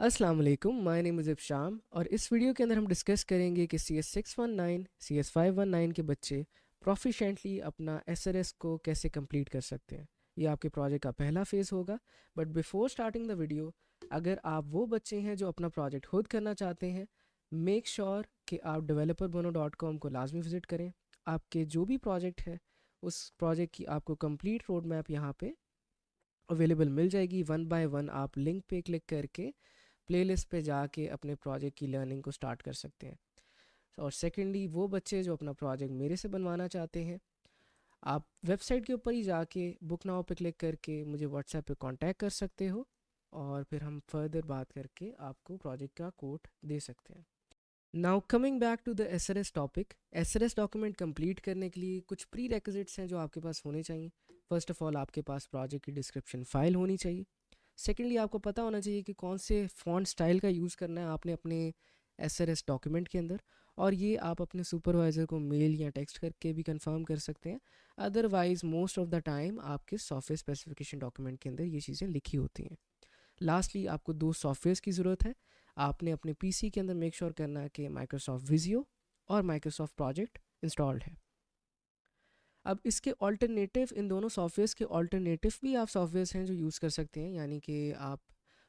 अस्सलाम वालेकुम, my name is शाम और इस वीडियो के अंदर हम डिस्कस करेंगे कि सी एस 619 सी एस 519 के बच्चे प्रोफिशेंटली अपना एस एल एस को कैसे कंप्लीट कर सकते हैं। ये आपके प्रोजेक्ट का पहला फेज़ होगा। But before starting the video, अगर आप वो बच्चे हैं जो अपना प्रोजेक्ट खुद करना चाहते हैं, मेक श्योर कि आप developerbono.com को लाजमी विज़िट करें। आपके जो भी प्रोजेक्ट है उस प्रोजेक्ट की आपको कंप्लीट रोड मैप यहाँ पे अवेलेबल मिल जाएगी। वन बाय वन आप लिंक पे क्लिक करके प्लेलिस्ट पे जाके अपने प्रोजेक्ट की लर्निंग को स्टार्ट कर सकते हैं। और सेकेंडली, वो बच्चे जो अपना प्रोजेक्ट मेरे से बनवाना चाहते हैं, आप वेबसाइट के ऊपर ही जाके बुक नाउ पे क्लिक करके मुझे व्हाट्सएप पे कांटेक्ट कर सकते हो और फिर हम फर्दर बात करके आपको प्रोजेक्ट का कोड दे सकते हैं। Now coming back to the S L S topic, S L S document complete करने के लिए कुछ प्री रेक्विजिट्स हैं जो आपके पास होने चाहिए। फर्स्ट ऑफ ऑल, आपके पास प्रोजेक्ट की डिस्क्रिप्शन फाइल होनी चाहिए। सेकेंडली, आपको पता होना चाहिए कि कौन से फ़ॉन्ट स्टाइल का यूज़ करना है आपने अपने एस एल एस डॉक्यूमेंट के अंदर, और ये आप अपने सुपरवाइज़र को मेल या टेक्स्ट करके भी कंफर्म कर सकते हैं। Otherwise most of the time आपके सॉफ्टवेयर स्पेसिफिकेशन डॉक्यूमेंट के अंदर ये चीज़ें लिखी होती हैं। लास्टली, आपको दो सॉफ्टवेयर्स की ज़रूरत है। आपने अपने पीसी के अंदर मेक श्योर करना है कि माइक्रोसॉफ्ट विजियो और माइक्रोसॉफ्ट प्रोजेक्ट इंस्टॉल्ड है। अब इसके ऑल्टरनेटिव, इन दोनों सॉफ्टवेयर्स के ऑल्टरनेटिव भी आप सॉफ्टवेयर्स हैं जो यूज़ कर सकते हैं, यानी कि आप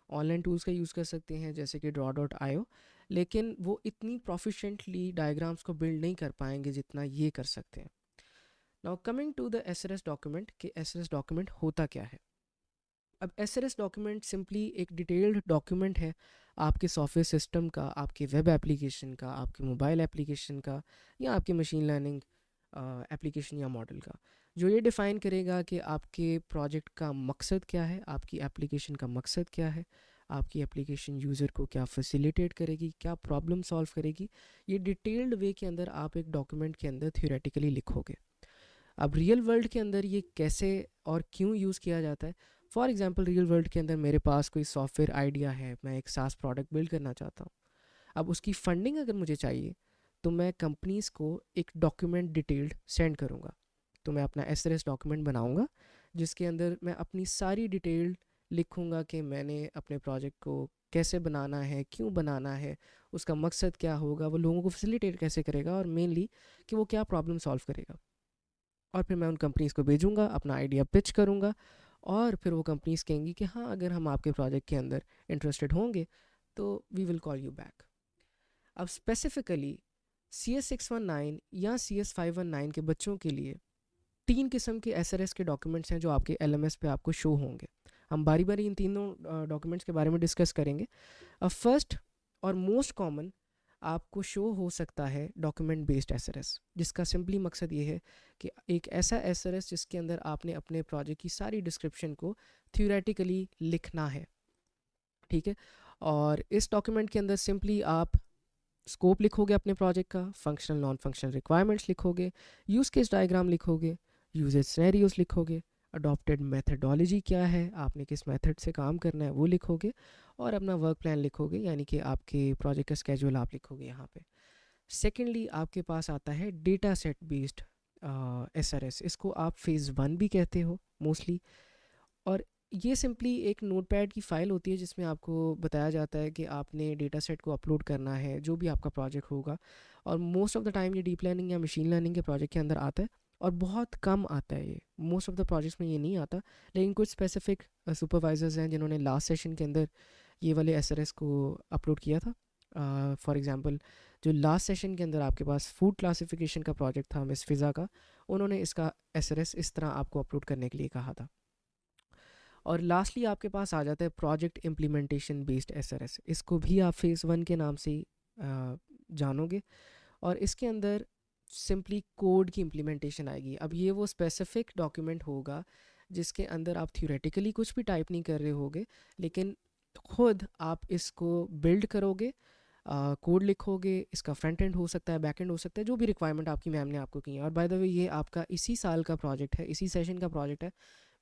ऑनलाइन टूल्स का यूज़ कर सकते हैं जैसे कि draw.io, लेकिन वो इतनी प्रोफिशेंटली डायग्राम्स को बिल्ड नहीं कर पाएंगे जितना ये कर सकते हैं। Now coming to the S L S document, कि एस एल एस डॉक्यूमेंट होता क्या है। अब S L S document simply एक डिटेल्ड डॉक्यूमेंट है आपके सॉफ्टवेयर सिस्टम का, आपके वेब एप्लीकेशन का, आपके मोबाइल एप्लीकेशन का, या आपके मशीन लर्निंग एप्लीकेशन या मॉडल का, जो ये डिफ़ाइन करेगा कि आपके प्रोजेक्ट का मकसद क्या है, आपकी एप्लीकेशन का मकसद क्या है, आपकी एप्लीकेशन यूज़र को क्या फैसिलिटेट करेगी, क्या प्रॉब्लम सॉल्व करेगी। ये डिटेल्ड वे के अंदर आप एक डॉक्यूमेंट के अंदर थ्योरेटिकली लिखोगे। अब रियल वर्ल्ड के अंदर ये कैसे और क्यों यूज़ किया जाता है। फॉर एग्जांपल, रियल वर्ल्ड के अंदर मेरे पास कोई सॉफ्टवेयर आइडिया है, मैं एक सास प्रोडक्ट बिल्ड करना चाहता हूँ। अब उसकी फंडिंग अगर मुझे चाहिए तो मैं कंपनीज़ को एक डॉक्यूमेंट डिटेल्ड सेंड करूँगा। तो मैं अपना एस डॉक्यूमेंट बनाऊँगा जिसके अंदर मैं अपनी सारी डिटेल लिखूँगा कि मैंने अपने प्रोजेक्ट को कैसे बनाना है, क्यों बनाना है, उसका मकसद क्या होगा, वो लोगों को फैसिलिटेट कैसे करेगा, और मेनली कि वो क्या प्रॉब्लम सॉल्व करेगा। और फिर मैं उन कंपनीज़ को भेजूँगा, अपना आइडिया पिच करूँगा, और फिर वो कंपनीज़ कहेंगी कि हाँ, अगर हम आपके प्रोजेक्ट के अंदर इंटरेस्टेड होंगे तो we will call you back. अब स्पेसिफिकली CS619 या CS519 के बच्चों के लिए तीन किस्म के SRS के डॉक्यूमेंट्स हैं जो आपके LMS पे आपको शो होंगे। हम बारी बारी इन तीनों डॉक्यूमेंट्स के बारे में डिस्कस करेंगे। अब फर्स्ट और मोस्ट कॉमन आपको शो हो सकता है डॉक्यूमेंट बेस्ड SRS, जिसका सिंपली मकसद ये है कि एक ऐसा SRS जिसके अंदर आपने अपने प्रोजेक्ट की सारी डिस्क्रिप्शन को थ्योरेटिकली लिखना है। ठीक है। और इस डॉक्यूमेंट के अंदर सिंपली आप स्कोप लिखोगे अपने प्रोजेक्ट का, फंक्शनल नॉन फंक्शनल रिक्वायरमेंट्स लिखोगे, यूज़ केस डायग्राम लिखोगे, यूजेज सिनेरियोज लिखोगे, अडॉप्टेड मेथडोलॉजी क्या है, आपने किस मेथड से काम करना है वो लिखोगे, और अपना वर्क प्लान लिखोगे, यानी कि आपके प्रोजेक्ट का स्केड्यूल आप लिखोगे यहाँ पे। सेकेंडली, आपके पास आता है डेटा सेट बेस्ड SRS। इसको आप फेज़ 1 भी कहते हो मोस्टली। और ये सिंपली एक नोटपैड की फ़ाइल होती है जिसमें आपको बताया जाता है कि आपने डेटा सेट को अपलोड करना है, जो भी आपका प्रोजेक्ट होगा। और मोस्ट ऑफ द टाइम ये डीप लर्निंग या मशीन लर्निंग के प्रोजेक्ट के अंदर आता है, और बहुत कम आता है। ये मोस्ट ऑफ द प्रोजेक्ट्स में ये नहीं आता, लेकिन कुछ स्पेसिफिक सुपरवाइजर्स हैं जिन्होंने लास्ट सेशन के अंदर ये वाले SRS को अपलोड किया था। फॉर एग्ज़ाम्पल, जो लास्ट सेशन के अंदर आपके पास फूड क्लासिफिकेशन का प्रोजेक्ट था मिस फ़िज़ा का, उन्होंने इसका SRS इस तरह आपको अपलोड करने के लिए कहा था। और लास्टली आपके पास आ जाता है प्रोजेक्ट इम्प्लीमेंटेशन बेस्ड SRS। इसको भी आप फेज़ 1 के नाम से ही जानोगे। और इसके अंदर सिंपली कोड की इम्प्लीमेंटेशन आएगी। अब ये वो स्पेसिफिक डॉक्यूमेंट होगा जिसके अंदर आप थ्योरेटिकली कुछ भी टाइप नहीं कर रहे होगे, लेकिन खुद आप इसको बिल्ड करोगे, कोड लिखोगे। इसका फ्रंट एंड हो सकता है, बैक एंड हो सकता है, जो भी रिक्वायरमेंट आपकी मैम ने आपको की है। और बाय द वे, ये आपका इसी साल का प्रोजेक्ट है, इसी सेशन का प्रोजेक्ट है,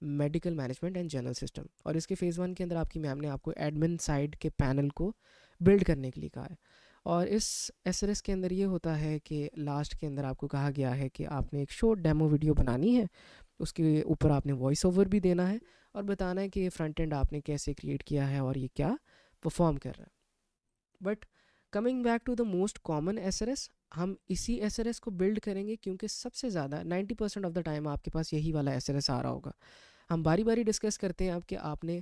medical management and general system. और इसके फेज़ 1 के अंदर आपकी मैम ने आपको एडमिन साइड के पैनल को बिल्ड करने के लिए कहा है। और इस SRS के अंदर ये होता है कि लास्ट के अंदर आपको कहा गया है कि आपने एक शॉर्ट डेमो वीडियो बनानी है, उसके ऊपर आपने वॉइस ओवर भी देना है और बताना है कि ये फ्रंट एंड आपने कैसे क्रिएट किया है और ये क्या परफॉर्म कर रहा है। But coming back to the most common SRS, हम इसी एसआरएस को बिल्ड करेंगे क्योंकि सबसे ज़्यादा 90% ऑफ द टाइम आपके पास यही वाला एसआरएस आ रहा होगा। हम बारी बारी डिस्कस करते हैं अब कि आपने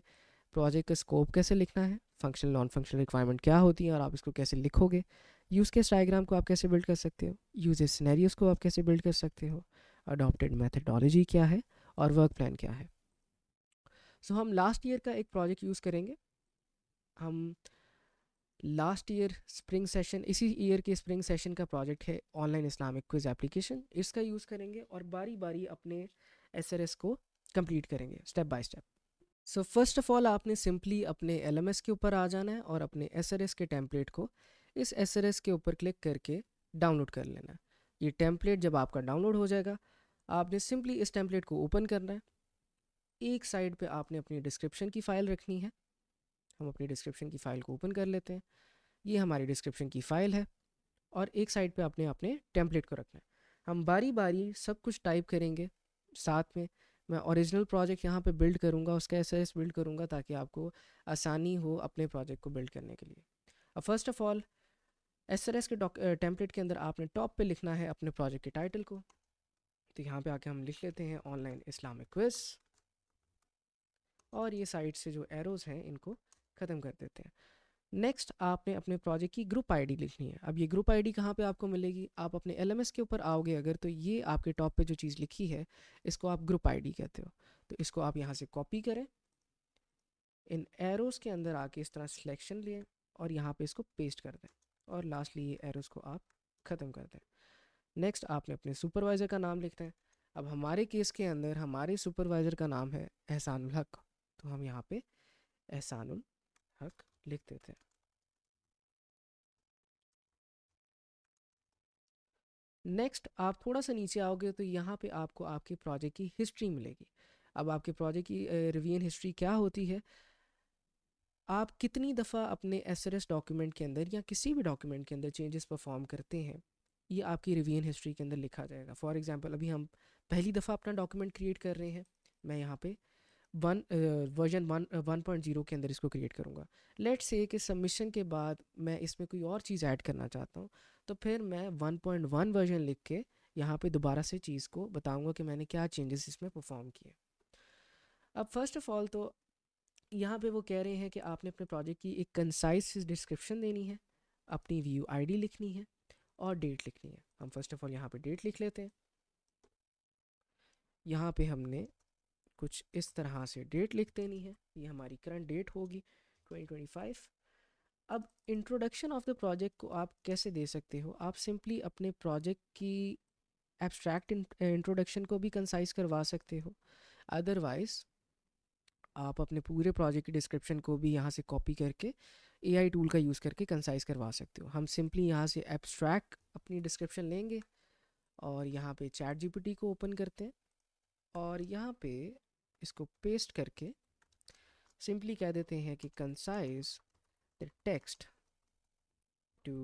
प्रोजेक्ट का स्कोप कैसे लिखना है, फंक्शनल नॉन फंक्शनल रिक्वायरमेंट क्या होती है और आप इसको कैसे लिखोगे, यूज़ केस डायग्राम को आप कैसे बिल्ड कर सकते हो, यूजेस सिनेरियोस को आप कैसे बिल्ड कर सकते हो, अडॉप्टेड मेथडोलॉजी क्या है और वर्क प्लान क्या है। सो हम लास्ट ईयर का एक प्रोजेक्ट यूज़ करेंगे। हम लास्ट ईयर स्प्रिंग सेशन, इसी ईयर के स्प्रिंग सेशन का प्रोजेक्ट है ऑनलाइन इस्लामिक क्विज एप्लीकेशन, इसका यूज़ करेंगे और बारी बारी अपने एसआरएस को कंप्लीट करेंगे step by step. So first of all आपने सिंपली अपने एलएमएस के ऊपर आ जाना है और अपने एसआरएस के टेम्पलेट को इस एसआरएस के ऊपर क्लिक करके डाउनलोड कर लेना है। ये टेम्पलेट जब आपका डाउनलोड हो जाएगा, आपने सिंपली इस टेम्पलेट को ओपन करना है। एक साइड पे आपने अपनी डिस्क्रिप्शन की फ़ाइल रखनी है। हम अपनी डिस्क्रिप्शन की फ़ाइल को ओपन कर लेते हैं। ये हमारी डिस्क्रिप्शन की फ़ाइल है और एक साइड पे आपने अपने टेम्पलेट को रखना है। हम बारी बारी सब कुछ टाइप करेंगे साथ में। मैं ओरिजिनल प्रोजेक्ट यहाँ पे बिल्ड करूँगा, उसका एसएस बिल्ड करूँगा ताकि आपको आसानी हो अपने प्रोजेक्ट को बिल्ड करने के लिए। अब फर्स्ट ऑफ ऑल एसएस के टेम्पलेट के अंदर आपने टॉप पे लिखना है अपने प्रोजेक्ट के टाइटल को। तो यहाँ पे आके हम लिख लेते हैं ऑनलाइन इस्लामिक क्विज और ये साइड से जो एरोज़ हैं इनको ख़त्म कर देते हैं। नेक्स्ट आपने अपने प्रोजेक्ट की ग्रुप आईडी लिखनी है। अब ये ग्रुप आईडी कहाँ पे आपको मिलेगी, आप अपने एलएमएस के ऊपर आओगे अगर, तो ये आपके टॉप पे जो चीज़ लिखी है इसको आप ग्रुप आईडी कहते हो। तो इसको आप यहाँ से कॉपी करें, इन एरोज़ के अंदर आके इस तरह सिलेक्शन लें और यहाँ पे इसको पेस्ट कर दें और लास्टली ये एरोज़ को आप ख़त्म कर दें। नेक्स्ट आपने अपने सुपरवाइज़र का नाम लिखना है। अब हमारे केस के अंदर हमारे सुपरवाइज़र का नाम है एहसानुल हक, तो हम यहाँ पे एहसानुल हक लिख देते हैं। नेक्स्ट आप थोड़ा सा नीचे आओगे तो यहाँ पे आपको आपके प्रोजेक्ट की हिस्ट्री मिलेगी। अब आपके प्रोजेक्ट की रिवीजन हिस्ट्री क्या होती है, आप कितनी दफ़ा अपने एसआरएस डॉक्यूमेंट के अंदर या किसी भी डॉक्यूमेंट के अंदर चेंजेस परफॉर्म करते हैं, ये आपकी रिवीजन हिस्ट्री के अंदर लिखा जाएगा। फॉर एग्जांपल अभी हम पहली दफ़ा अपना डॉक्यूमेंट क्रिएट कर रहे हैं, मैं यहाँ पे वर्जन 1.0 के अंदर इसको क्रिएट करूँगा। लेट से कि सबमिशन के बाद मैं इसमें कोई और चीज़ ऐड करना चाहता हूँ, तो फिर मैं 1.1 वर्जन लिख के यहाँ पे दोबारा से चीज़ को बताऊँगा कि मैंने क्या चेंजेस इसमें परफॉर्म किए। अब फर्स्ट ऑफ ऑल तो यहाँ पे वो कह रहे हैं कि आपने अपने प्रोजेक्ट की एक कंसाइज डिस्क्रिप्शन देनी है, अपनी व्यू आईडी लिखनी है और डेट लिखनी है। हम फर्स्ट ऑफ ऑल यहाँ पे डेट लिख लेते हैं। यहाँ पे हमने कुछ इस तरह से डेट लिख देनी है, ये हमारी करंट डेट होगी 2025। अब इंट्रोडक्शन ऑफ द प्रोजेक्ट को आप कैसे दे सकते हो, आप सिंपली अपने प्रोजेक्ट की एब्स्ट्रैक्ट इंट्रोडक्शन को भी कंसाइज करवा सकते हो। अदरवाइज़ आप अपने पूरे प्रोजेक्ट की डिस्क्रिप्शन को भी यहाँ से कॉपी करके एआई टूल का यूज़ करके कंसाइज करवा सकते हो। हम सिंपली यहाँ से एब्स्ट्रैक्ट अपनी डिस्क्रिप्शन लेंगे और यहाँ पे चैट जीपीटी को ओपन करते हैं और यहाँ पे इसको पेस्ट करके सिंपली कह देते हैं कि concise the text to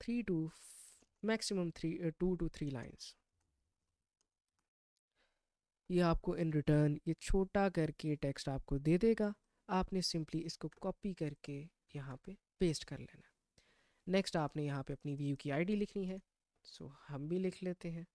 3 to maximum 2 to 3 lines. ये आपको इन रिटर्न ये छोटा करके टेक्स्ट आपको दे देगा। आपने सिंपली इसको कॉपी करके यहाँ पे पेस्ट कर लेना। नेक्स्ट आपने यहाँ पे अपनी व्यू की आईडी लिखनी है, सो हम भी लिख लेते हैं।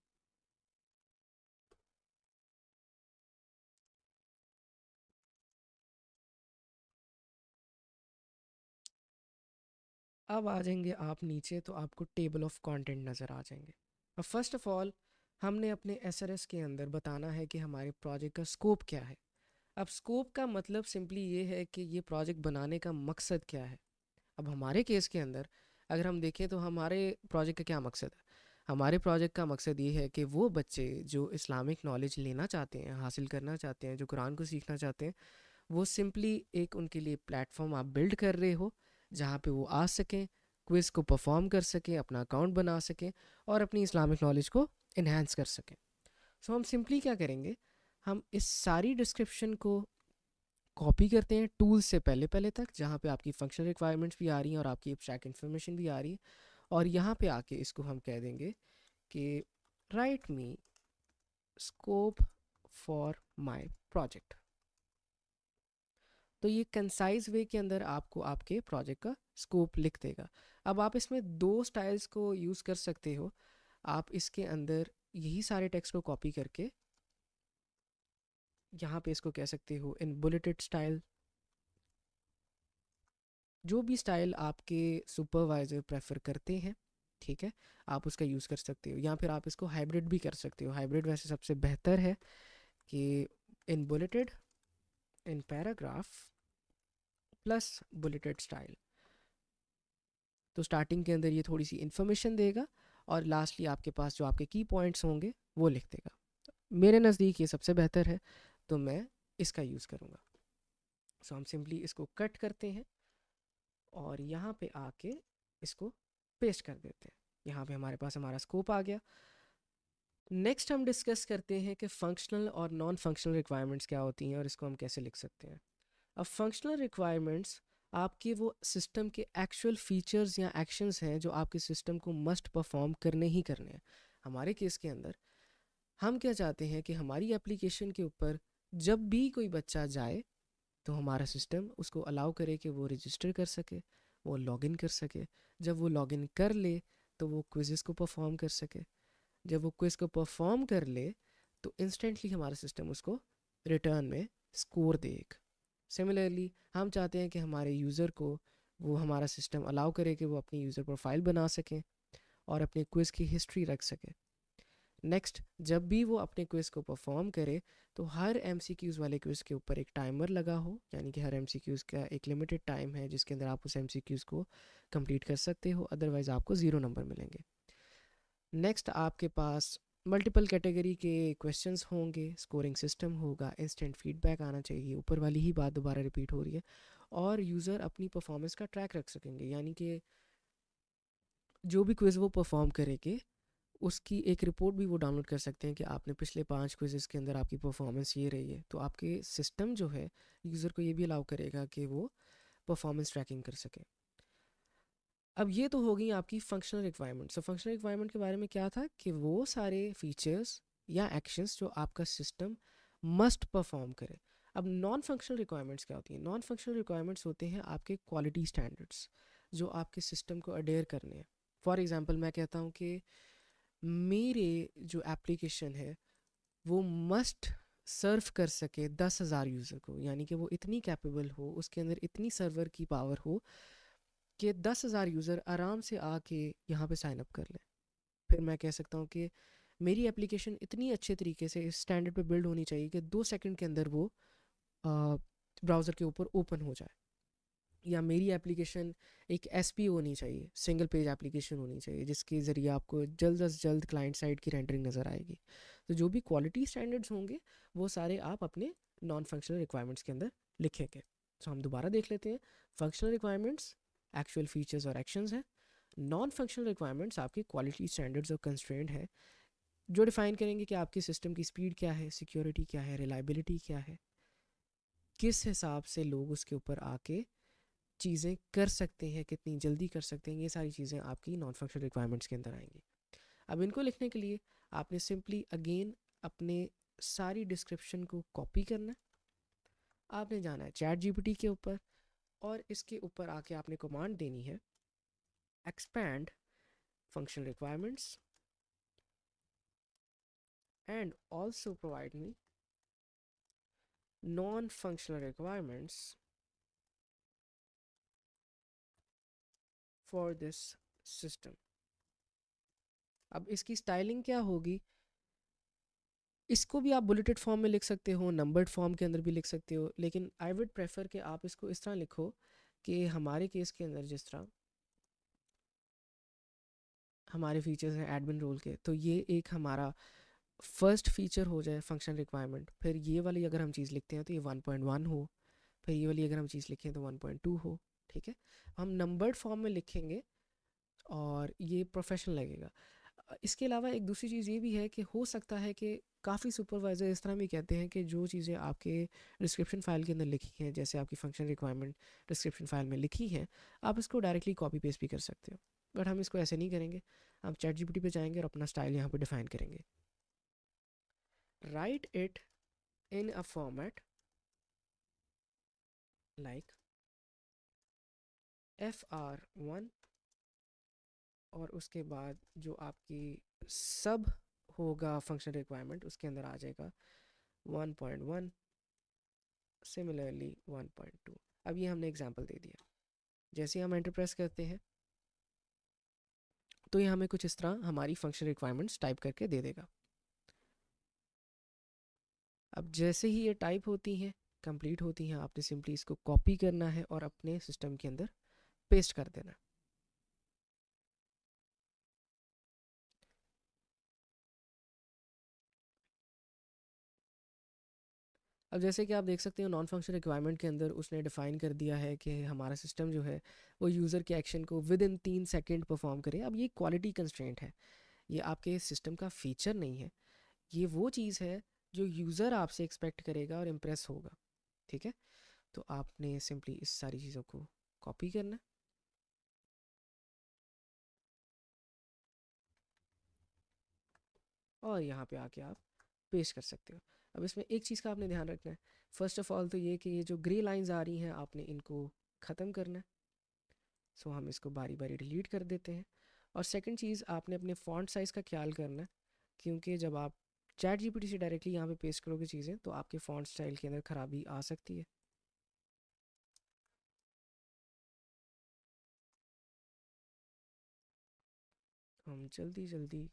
अब आ जाएंगे आप नीचे तो आपको टेबल ऑफ कंटेंट नज़र आ जाएंगे। अब फर्स्ट ऑफ ऑल हमने अपने एसआरएस के अंदर बताना है कि हमारे प्रोजेक्ट का स्कोप क्या है। अब स्कोप का मतलब सिंपली ये है कि ये प्रोजेक्ट बनाने का मकसद क्या है। अब हमारे केस के अंदर अगर हम देखें तो हमारे प्रोजेक्ट का क्या मकसद है, हमारे प्रोजेक्ट का मकसद ये है कि वो बच्चे जो इस्लामिक नॉलेज लेना चाहते हैं, हासिल करना चाहते हैं, जो कुरान को सीखना चाहते हैं, वो सिंपली एक उनके लिए प्लेटफॉर्म आप बिल्ड कर रहे हो जहाँ पे वो आ सकें, क्विज़ को परफॉर्म कर सकें, अपना अकाउंट बना सकें और अपनी इस्लामिक नॉलेज को इन्हेंस कर सकें। सो हम सिंपली क्या करेंगे, हम इस सारी डिस्क्रिप्शन को कॉपी करते हैं टूल से पहले पहले तक जहाँ पे आपकी फंक्शनल रिक्वायरमेंट्स भी आ रही हैं और आपकी एब्स्ट्रैक्ट इन्फॉर्मेशन भी आ रही है, और यहाँ पे आके इसको हम कह देंगे कि right me scope for my project. तो ये कंसाइज वे के अंदर आपको आपके प्रोजेक्ट का स्कोप लिख देगा। अब आप इसमें दो स्टाइल्स को यूज़ कर सकते हो। आप इसके अंदर यही सारे टेक्स्ट को कॉपी करके यहाँ पे इसको कह सकते हो इन बुलेटेड स्टाइल, जो भी स्टाइल आपके सुपरवाइज़र प्रेफर करते हैं, ठीक है, आप उसका यूज़ कर सकते हो। या फिर आप इसको हाइब्रिड भी कर सकते हो। हाइब्रिड वैसे सबसे बेहतर है कि in bulleted, in paragraph plus bulleted style. तो स्टार्टिंग के अंदर ये थोड़ी सी इन्फॉर्मेशन देगा और लास्टली आपके पास जो आपके की पॉइंट्स होंगे वो लिख देगा। मेरे नज़दीक ये सबसे बेहतर है, तो मैं इसका यूज़ करूँगा। सो हम सिंपली इसको कट करते हैं और यहाँ पे आके इसको पेस्ट कर देते हैं। यहाँ पे हमारे पास हमारा स्कोप आ गया। नेक्स्ट हम डिस्कस करते हैं कि फंक्शनल और नॉन फंक्शनल रिक्वायरमेंट्स क्या होती हैं और इसको हम कैसे लिख सकते हैं। अब फंक्शनल रिक्वायरमेंट्स आपके वो सिस्टम के एक्चुअल फीचर्स या एक्शंस हैं जो आपके सिस्टम को मस्ट परफॉर्म करने ही करने हैं। हमारे केस के अंदर हम क्या चाहते हैं कि हमारी एप्लीकेशन के ऊपर जब भी कोई बच्चा जाए तो हमारा सिस्टम उसको अलाउ करे कि वो रजिस्टर कर सके, वो लॉगिन कर सके। जब वो लॉगिन कर ले तो वो क्विज़ेस को परफॉर्म कर सके। जब वो क्विज़ को परफॉर्म कर ले तो इंस्टेंटली हमारा सिस्टम उसको रिटर्न में स्कोर दे। सिमिलरली हम चाहते हैं कि हमारे यूज़र को वो हमारा सिस्टम अलाउ करे कि वो अपनी यूज़र प्रोफाइल बना सकें और अपने क्विज़ की हिस्ट्री रख सके। नेक्स्ट, जब भी वो अपने क्विज़ को परफॉर्म करे तो हर एमसीक्यूज़ वाले क्विज़ के ऊपर एक टाइमर लगा हो, यानी कि हर एमसीक्यूज़ का एक लिमिटेड टाइम है जिसके अंदर आप उस एमसीक्यूज़ को कंप्लीट कर सकते हो, अदरवाइज़ आपको 0 नंबर मिलेंगे। नेक्स्ट, आपके पास मल्टीपल कैटेगरी के क्वेश्चंस होंगे, स्कोरिंग सिस्टम होगा, इंस्टेंट फीडबैक आना चाहिए, ऊपर वाली ही बात दोबारा रिपीट हो रही है, और यूज़र अपनी परफॉर्मेंस का ट्रैक रख सकेंगे, यानी कि जो भी क्विज़ वो परफॉर्म करेंगे उसकी एक रिपोर्ट भी वो डाउनलोड कर सकते हैं कि आपने पिछले 5 क्विज़ेस के अंदर आपकी परफॉर्मेंस ये रही है। तो आपके सिस्टम जो है यूज़र को ये भी अलाउ करेगा कि वो परफॉर्मेंस ट्रैकिंग कर सके। अब ये तो हो गई आपकी functional requirement. So functional requirement के बारे में क्या था कि वो सारे फीचर्स या एक्शंस जो आपका सिस्टम मस्ट परफॉर्म करे। अब नॉन फंक्शनल रिक्वायरमेंट्स क्या होती हैं? नॉन फंक्शनल रिक्वायरमेंट्स होते हैं आपके क्वालिटी स्टैंडर्ड्स जो आपके सिस्टम को अडेयर करने हैं। फॉर एग्जांपल मैं कहता हूँ कि मेरे जो एप्लीकेशन है वो मस्ट सर्व कर सके 10,000 यूज़र को, यानी कि वो इतनी कैपेबल हो, उसके अंदर इतनी सर्वर की पावर हो कि 10,000 यूज़र आराम से आके यहाँ पे साइन अप कर लें। फिर मैं कह सकता हूँ कि मेरी एप्लीकेशन इतनी अच्छे तरीके से इस स्टैंडर्ड पे बिल्ड होनी चाहिए कि 2 सेकंड के अंदर वो ब्राउज़र के ऊपर ओपन हो जाए। या मेरी एप्लीकेशन एक एसपी होनी चाहिए, सिंगल पेज एप्लीकेशन होनी चाहिए, जिसके ज़रिए आपको जल्द अज जल्द क्लाइंट साइड की रेंडरिंग नज़र आएगी। तो जो भी क्वालिटी स्टैंडर्ड्स होंगे वो सारे आप अपने नॉन फंक्शनल रिक्वायरमेंट्स के अंदर लिखेंगे। तो हम दोबारा देख लेते हैं। फंक्शनल रिक्वायरमेंट्स एक्चुअल फीचर्स और एक्शंस हैं। नॉन फंक्शनल रिक्वायरमेंट्स आपकी क्वालिटी स्टैंडर्ड्स और कंस्ट्रेंट है जो डिफाइन करेंगे कि आपके सिस्टम की स्पीड क्या है, सिक्योरिटी क्या है, रिलायबिलिटी क्या है, किस हिसाब से लोग उसके ऊपर आके चीज़ें कर सकते हैं, कितनी जल्दी कर सकते हैं। ये सारी चीज़ें आपकी नॉन फंक्शनल रिक्वायरमेंट्स के अंदर आएंगी। अब इनको लिखने के लिए आपने सिंपली अगेन अपने सारी डिस्क्रिप्शन को कॉपी करना है। आपने जाना है चैट जीपीटी के ऊपर और इसके ऊपर आके आपने कमांड देनी है expand functional requirements and also provide me non functional requirements for this system. अब इसकी स्टाइलिंग क्या होगी? इसको भी आप बुलेटेड फॉर्म में लिख सकते हो, नंबर्ड फॉर्म के अंदर भी लिख सकते हो, लेकिन आई वुड प्रेफर कि आप इसको इस तरह लिखो कि हमारे केस के अंदर जिस तरह हमारे फीचर्स हैं एडमिन रोल के, तो ये एक हमारा फर्स्ट फीचर हो जाए फंक्शन रिक्वायरमेंट। फिर ये वाली अगर हम चीज़ लिखते हैं तो ये 1.1 हो, फिर ये वाली अगर हम चीज़ लिखें तो 1.2 हो। ठीक है, हम नंबर्ड फॉर्म में लिखेंगे और ये प्रोफेशनल लगेगा। इसके अलावा एक दूसरी चीज़ ये भी है कि हो सकता है कि काफ़ी सुपरवाइज़र इस तरह भी कहते हैं कि जो चीज़ें आपके डिस्क्रिप्शन फाइल के अंदर लिखी हैं, जैसे आपकी फंक्शन रिक्वायरमेंट डिस्क्रिप्शन फाइल में लिखी हैं, आप इसको डायरेक्टली कॉपी पेस्ट भी कर सकते हो। बट हम इसको ऐसे नहीं करेंगे। हम चैट जीपीटी पे जाएंगे और अपना स्टाइल यहाँ पे डिफाइन करेंगे। Right it in a format like fr1, और उसके बाद जो आपकी सब होगा फंक्शन रिक्वायरमेंट उसके अंदर आ जाएगा 1.1, सिमिलरली 1.2। अब ये हमने एग्जांपल दे दिया। जैसे हम एंटर प्रेस करते हैं तो ये हमें कुछ इस तरह हमारी फंक्शन रिक्वायरमेंट्स टाइप करके दे देगा। अब जैसे ही ये टाइप होती हैं, कंप्लीट होती हैं, आपने सिंपली इसको कॉपी करना है और अपने सिस्टम के अंदर पेस्ट कर देना। अब जैसे कि आप देख सकते हो नॉन फंक्शन रिक्वायरमेंट के अंदर उसने डिफाइन कर दिया है कि हमारा सिस्टम जो है वो यूज़र के एक्शन को विद इन 3 सेकेंड परफॉर्म करे। अब ये क्वालिटी कंस्ट्रेंट है, ये आपके सिस्टम का फीचर नहीं है, ये वो चीज़ है जो यूज़र आपसे एक्सपेक्ट करेगा और इम्प्रेस होगा। ठीक है, तो आपने सिंपली इस सारी चीज़ों को कॉपी करना है और यहाँ पे आके आप पेस्ट कर सकते हो। अब इसमें एक चीज़ का आपने ध्यान रखना है, फर्स्ट ऑफ ऑल तो ये कि ये जो ग्रे लाइंस आ रही हैं आपने इनको ख़त्म करना है। सो हम इसको बारी बारी डिलीट कर देते हैं। और सेकंड चीज़, आपने अपने फ़ॉन्ट साइज़ का ख्याल करना है, क्योंकि जब आप चैट जीपीटी से डायरेक्टली यहाँ पे पेस्ट करोगे चीज़ें तो आपके फ़ॉन्ट स्टाइल के अंदर ख़राबी आ सकती है। हम जल्दी जल्दी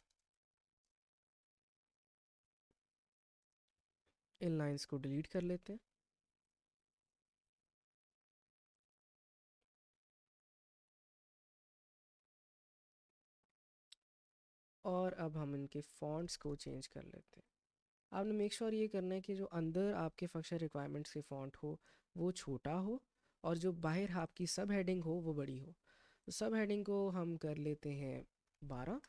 इन लाइंस को डिलीट कर लेते हैं। और अब हम इनके फ़ॉन्ट्स को चेंज कर लेते हैं। आपने मेक श्योर ये करना है कि जो अंदर आपके फंक्शन रिक्वायरमेंट्स के फ़ॉन्ट हो वो छोटा हो और जो बाहर आपकी सब हेडिंग हो वो बड़ी हो। तो सब हेडिंग को हम कर लेते हैं 12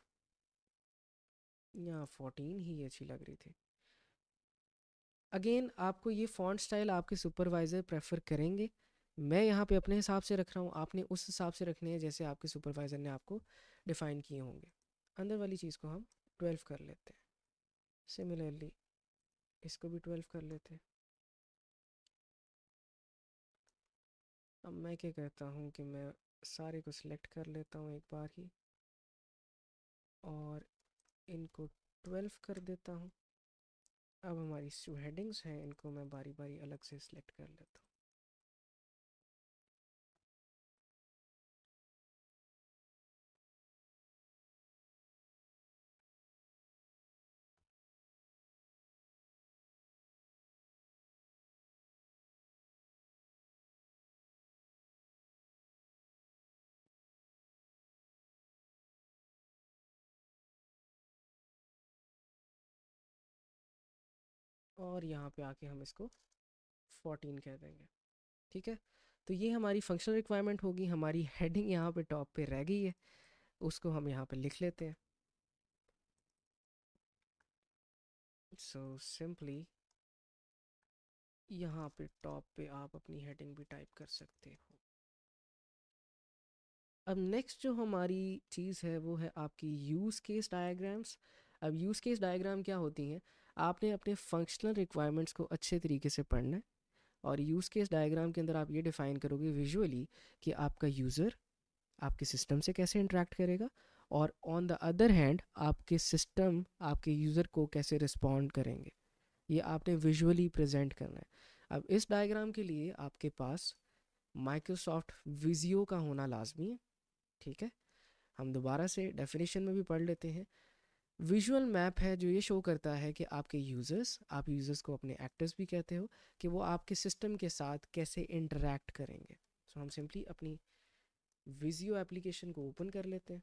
या 14 ही अच्छी लग रही थी। अगेन आपको ये फ़ॉन्ट स्टाइल आपके सुपरवाइज़र प्रेफर करेंगे, मैं यहाँ पे अपने हिसाब से रख रहा हूँ, आपने उस हिसाब से रखने हैं जैसे आपके सुपरवाइज़र ने आपको डिफ़ाइन किए होंगे। अंदर वाली चीज़ को हम 12 कर लेते हैं, सिमिलरली इसको भी 12 कर लेते हैं। अब मैं क्या कहता हूँ कि मैं सारे को सिलेक्ट कर लेता हूँ एक बार ही और इनको 12 कर देता हूँ। अब हमारी जो हेडिंग्स हैं इनको मैं बारी बारी अलग से सिलेक्ट कर लेता हूँ। और यहाँ पे आके हम इसको 14 कह देंगे। ठीक है, तो ये हमारी फंक्शनल रिक्वायरमेंट होगी। हमारी हेडिंग यहाँ पे टॉप पे रह गई है, उसको हम यहाँ पे लिख लेते हैं। सो सिंपली यहाँ पे टॉप पे आप अपनी हेडिंग भी टाइप कर सकते हो। अब नेक्स्ट जो हमारी चीज़ है वो है आपकी यूज़ केस डायग्राम्स। अब यूज़ केस डायग्राम क्या होती हैं, आपने अपने फंक्शनल रिक्वायरमेंट्स को अच्छे तरीके से पढ़ना है और यूज़ केस डायग्राम के अंदर आप ये डिफ़ाइन करोगे विजुअली कि आपका यूज़र आपके सिस्टम से कैसे इंटरेक्ट करेगा और ऑन द अदर हैंड आपके सिस्टम आपके यूज़र को कैसे रिस्पॉन्ड करेंगे, ये आपने विजुअली प्रेजेंट करना है। अब इस डायग्राम के लिए आपके पास माइक्रोसॉफ्ट विजियो का होना लाजमी है। ठीक है, हम दोबारा से डेफिनेशन में भी पढ़ लेते हैं। विजुअल मैप है जो ये शो करता है कि आपके यूज़र्स, आप यूज़र्स को अपने एक्टर्स भी कहते हो, कि वो आपके सिस्टम के साथ कैसे इंटरेक्ट करेंगे। सो हम सिंपली अपनी विजियो एप्लीकेशन को ओपन कर लेते हैं।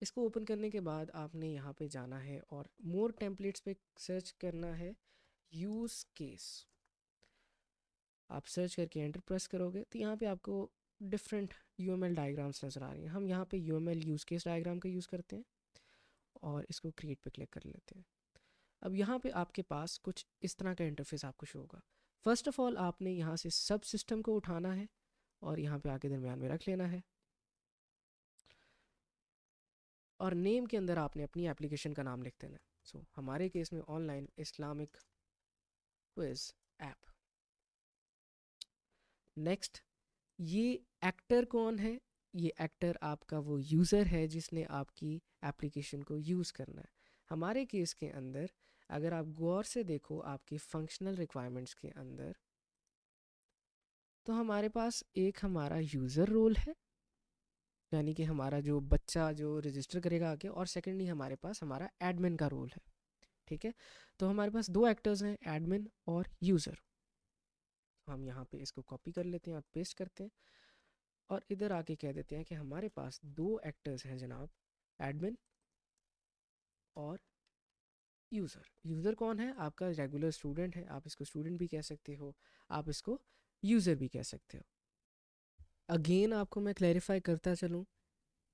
इसको ओपन करने के बाद आपने यहाँ पे जाना है और मोर टेम्पलेट्स पे सर्च करना है यूज़ केस। आप सर्च करके एंटर प्रेस करोगे तो यहाँ पे आपको डिफरेंट यूएमएल डायग्राम्स नज़र आ रही हैं। हम यहाँ पे यूएमएल यूज़ केस डायग्राम का यूज़ करते हैं और इसको क्रिएट पे क्लिक कर लेते हैं। अब यहाँ पे आपके पास कुछ इस तरह का इंटरफेस आपको शो होगा। फर्स्ट ऑफ ऑल आपने यहाँ से सब सिस्टम को उठाना है और यहाँ पे आके दरमियान में रख लेना है और नेम के अंदर आपने अपनी एप्लीकेशन का नाम लिख देना है। सो हमारे केस में online Islamic quiz app. Next, ये एक्टर कौन है? ये एक्टर आपका वो यूज़र है जिसने आपकी एप्लीकेशन को यूज़ करना है। हमारे केस के अंदर अगर आप गौर से देखो आपकी फंक्शनल रिक्वायरमेंट्स के अंदर, तो हमारे पास एक हमारा यूज़र रोल है, यानी कि हमारा जो बच्चा जो रजिस्टर करेगा आके, और सेकेंडली हमारे पास हमारा एडमिन का रोल है। ठीक है, तो हमारे पास दो एक्टर्स हैं, एडमिन और यूज़र। हम यहाँ पे इसको कॉपी कर लेते हैं और पेस्ट करते हैं, और इधर आके कह देते हैं कि हमारे पास दो एक्टर्स हैं जनाब, एडमिन और यूज़र। यूज़र कौन है? आपका रेगुलर स्टूडेंट है, आप इसको स्टूडेंट भी कह सकते हो, आप इसको यूज़र भी कह सकते हो। अगेन आपको मैं क्लैरिफाई करता चलूँ,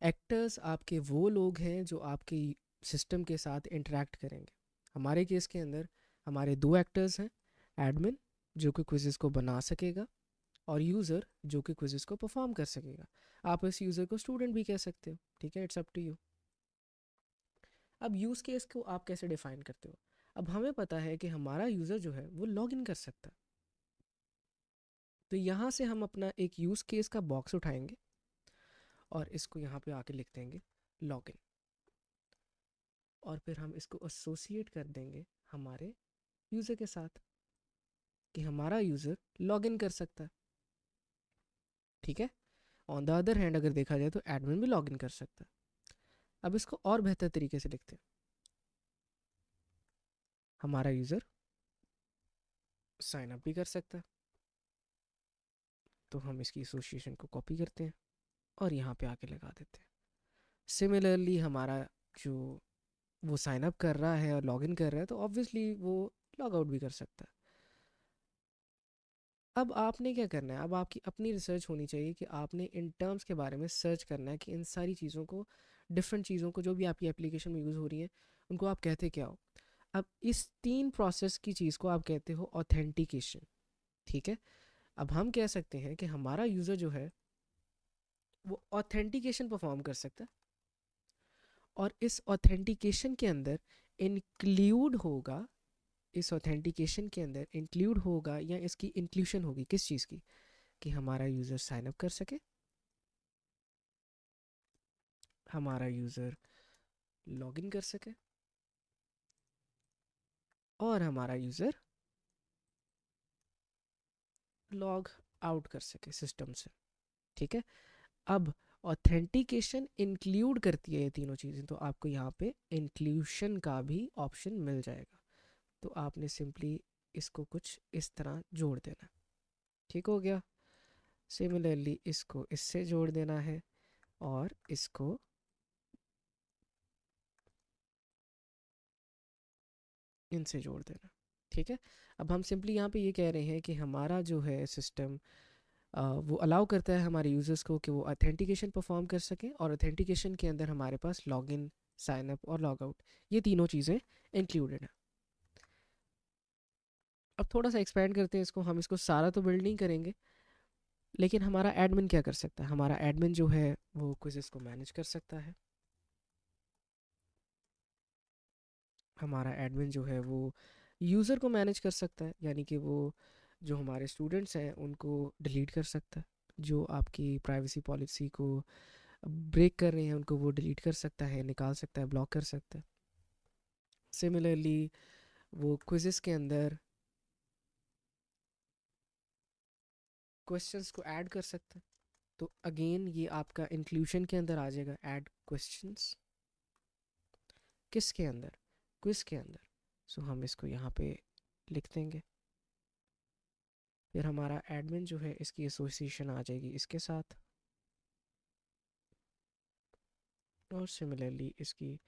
एक्टर्स आपके वो लोग हैं जो आपके सिस्टम के साथ इंटरेक्ट करेंगे। हमारे केस के अंदर हमारे दो एक्टर्स हैं, एडमिन जो कि क्विज़ेस को बना सकेगा, और यूज़र जो कि क्विज़ेस को परफॉर्म कर सकेगा। आप इस यूज़र को स्टूडेंट भी कह सकते हो, ठीक है, इट्स अप टू यू। अब यूज़ केस को आप कैसे डिफ़ाइन करते हो? अब हमें पता है कि हमारा यूज़र जो है वो लॉग इन कर सकता है, तो यहाँ से हम अपना एक यूज़ केस का बॉक्स उठाएंगे और इसको यहाँ पे आके लिख देंगे लॉगिन, और फिर हम इसको एसोसिएट कर देंगे हमारे यूज़र के साथ कि हमारा यूज़र लॉगिन कर सकता है। ठीक है, ऑन द अदर हैंड अगर देखा जाए तो एडमिन भी लॉगिन कर सकता है। अब इसको और बेहतर तरीके से लिखते हैं, हमारा यूज़र साइन अप भी कर सकता है, तो हम इसकी एसोसिएशन को कॉपी करते हैं और यहाँ पे आके लगा देते हैं। सिमिलरली हमारा जो वो साइन अप कर रहा है और लॉगिन कर रहा है, तो ऑब्वियसली वो लॉग आउट भी कर सकता है। अब आपने क्या करना है, अब आपकी अपनी रिसर्च होनी चाहिए कि आपने इन टर्म्स के बारे में सर्च करना है कि इन सारी चीज़ों को, डिफरेंट चीज़ों को जो भी आपकी एप्लीकेशन में यूज़ हो रही है, उनको आप कहते क्या हो। अब इस तीन प्रोसेस की चीज़ को आप कहते हो ऑथेंटिकेशन। ठीक है, अब हम कह सकते हैं कि हमारा यूज़र जो है वो ऑथेंटिकेशन परफॉर्म कर सकता है, और इस ऑथेंटिकेशन के अंदर इंक्लूड होगा, इस ऑथेंटिकेशन के अंदर इंक्लूड होगा या इसकी इंक्लूशन होगी किस चीज़ की, कि हमारा यूज़र साइन अप कर सके, हमारा यूज़र लॉगिन कर सके, और हमारा यूज़र लॉग आउट कर सके सिस्टम से। ठीक है, अब ऑथेंटिकेशन इंक्लूड करती है ये तीनों चीज़ें, तो आपको यहाँ पे इंक्लूशन का भी ऑप्शन मिल जाएगा, तो आपने सिंपली इसको कुछ इस तरह जोड़ देना। ठीक हो गया, सिमिलरली इसको इससे जोड़ देना है और इसको इनसे जोड़ देना। ठीक है, अब हम सिंपली यहाँ पे ये कह रहे हैं कि हमारा जो है सिस्टम वो अलाउ करता है हमारे यूज़र्स को कि वो ऑथेंटिकेशन परफॉर्म कर सकें, और ऑथेंटिकेशन के अंदर हमारे पास लॉगिन, साइन अप और लॉग आउट, ये तीनों चीज़ें इंक्लूडेड हैं। अब थोड़ा सा एक्सपेंड करते हैं इसको, हम इसको सारा तो बिल्ड नहीं करेंगे, लेकिन हमारा एडमिन क्या कर सकता है? हमारा एडमिन जो है वो क्विज़ेस को मैनेज कर सकता है, हमारा एडमिन जो है वो यूज़र को मैनेज कर सकता है, यानी कि वो जो हमारे स्टूडेंट्स हैं उनको डिलीट कर सकता है, जो आपकी प्राइवेसी पॉलिसी को ब्रेक कर रहे हैं उनको वो डिलीट कर सकता है, निकाल सकता है, ब्लॉक कर सकता है। सिमिलरली वो क्विज़ेस के अंदर क्वेश्चंस को ऐड कर सकता है, तो अगेन ये आपका इंक्लूशन के अंदर आ जाएगा, ऐड क्वेश्चंस किसके अंदर, क्विज़ के अंदर। सो हम इसको यहाँ पे लिख देंगे, फिर हमारा एडमिन जो है इसकी एसोसिएशन आ जाएगी इसके साथ, और सिमिलरली इसकी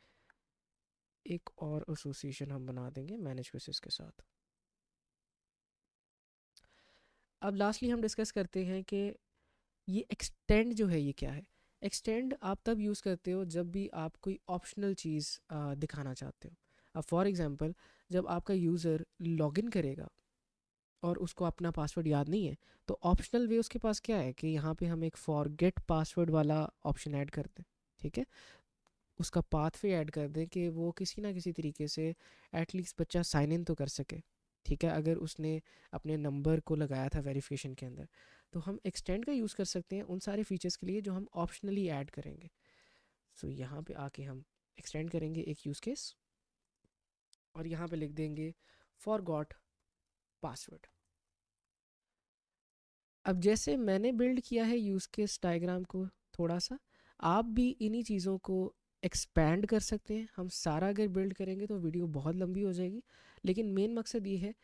एक और एसोसिएशन हम बना देंगे मैनेज क्विज़ेस के साथ। अब लास्टली हम डिस्कस करते हैं कि ये एक्सटेंड जो है ये क्या है। एक्सटेंड आप तब यूज़ करते हो जब भी आप कोई ऑप्शनल चीज़ दिखाना चाहते हो। अब फॉर एग्ज़ाम्पल, जब आपका यूज़र लॉगिन करेगा और उसको अपना पासवर्ड याद नहीं है, तो ऑप्शनल वे उसके पास क्या है कि यहाँ पे हम एक फॉरगेट पासवर्ड वाला ऑप्शन ऐड कर दें। ठीक है, उसका पाथ वे ऐड कर दें कि वो किसी ना किसी तरीके से एटलीस्ट बच्चा साइन इन तो कर सके। ठीक है, अगर उसने अपने नंबर को लगाया था वेरिफिकेशन के अंदर, तो हम एक्सटेंड का यूज़ कर सकते हैं उन सारे फीचर्स के लिए जो हम ऑप्शनली ऐड करेंगे। सो यहाँ पे आके हम एक्सटेंड करेंगे एक यूज़ केस और यहाँ पे लिख देंगे फॉरगॉट पासवर्ड। अब जैसे मैंने बिल्ड किया है यूज़ केस डायग्राम को थोड़ा सा, आप भी इन्हीं चीज़ों को एक्सपैंड कर सकते हैं। हम सारा अगर बिल्ड करेंगे तो वीडियो बहुत लंबी हो जाएगी, लेकिन मेन मकसद ये है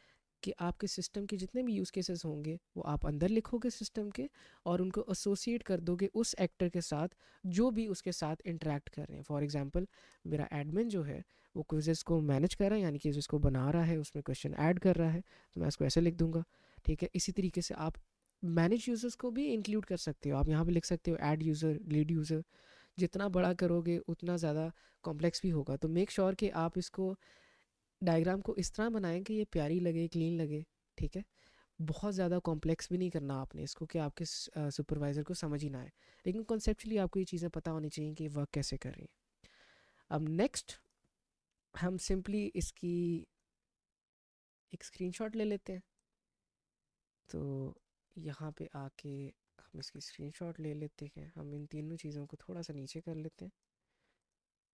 कि आपके सिस्टम के जितने भी यूज़ केसेस होंगे वो आप अंदर लिखोगे सिस्टम के और उनको एसोसिएट कर दोगे उस एक्टर के साथ जो भी उसके साथ इंटरेक्ट कर रहे हैं। फॉर एग्जांपल मेरा एडमिन जो है वो क्विज़ेस को मैनेज कर रहा है, यानी कि जिसको बना रहा है उसमें क्वेश्चन ऐड कर रहा है, तो मैं उसको ऐसे लिख दूंगा। ठीक है, इसी तरीके से आप मैनेज यूज़र्स को भी इंक्लूड कर सकते हो। आप यहाँ पे लिख सकते हो ऐड यूज़र, लीड यूज़र। जितना बड़ा करोगे उतना ज़्यादा कॉम्प्लेक्स भी होगा, तो मेक श्योर कि आप इसको डायग्राम को इस तरह बनाएं कि ये प्यारी लगे, क्लीन लगे। ठीक है, बहुत ज़्यादा कॉम्प्लेक्स भी नहीं करना आपने इसको कि आपके सुपरवाइज़र को समझ ही ना आए, लेकिन कॉन्सेप्चुअली आपको ये चीज़ें पता होनी चाहिए कि वर्क कैसे कर रही है। अब नेक्स्ट हम सिंपली इसकी एक स्क्रीनशॉट ले लेते हैं। तो यहाँ पे आके हम इसकी स्क्रीनशॉट ले लेते हैं। हम इन तीनों चीज़ों को थोड़ा सा नीचे कर लेते हैं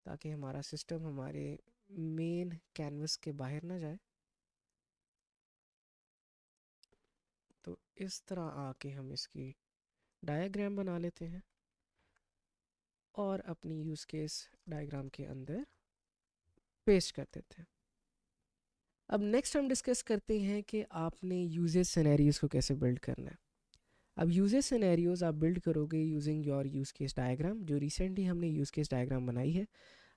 ताकि हमारा सिस्टम हमारे मेन कैनवस के बाहर ना जाए। तो इस तरह आके हम इसकी डायग्राम बना लेते हैं और अपनी यूज़ केस डायग्राम के अंदर पेस्ट कर देते हैं। अब नेक्स्ट हम डिस्कस करते हैं कि आपने यूजेस सिनेरियोज को कैसे बिल्ड करना है। अब यूजेस सिनेरियोज आप बिल्ड करोगे using your use case diagram. जो रिसेंटली हमने यूज़ केस डायग्राम बनाई है,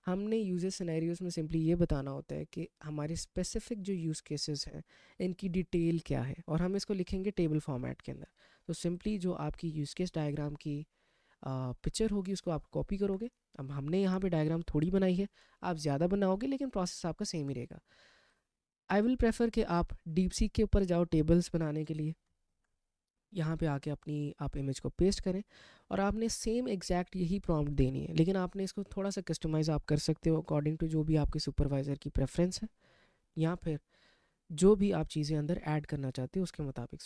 हमने यूजर सिनेरियोज में सिंपली ये बताना होता है कि हमारे स्पेसिफिक जो यूज़ केसेस हैं इनकी डिटेल क्या है, और हम इसको लिखेंगे टेबल फॉर्मेट के अंदर। तो सिंपली जो आपकी यूज़ केस डायग्राम की पिक्चर होगी उसको आप कॉपी करोगे। अब हमने यहाँ पे डायग्राम थोड़ी बनाई है, आप ज़्यादा बनाओगे लेकिन प्रोसेस आपका सेम ही रहेगा। आई विल प्रेफर कि आप डीप सीक के ऊपर जाओ टेबल्स बनाने के लिए। यहाँ पे आके अपनी आप इमेज को पेस्ट करें और आपने सेम एग्जैक्ट यही प्रॉम्प्ट देनी है, लेकिन आपने इसको थोड़ा सा कस्टमाइज़ आप कर सकते हो अकॉर्डिंग टू जो भी आपके सुपरवाइज़र की प्रेफरेंस है, या फिर जो भी आप चीज़ें अंदर ऐड करना चाहते हो उसके मुताबिक।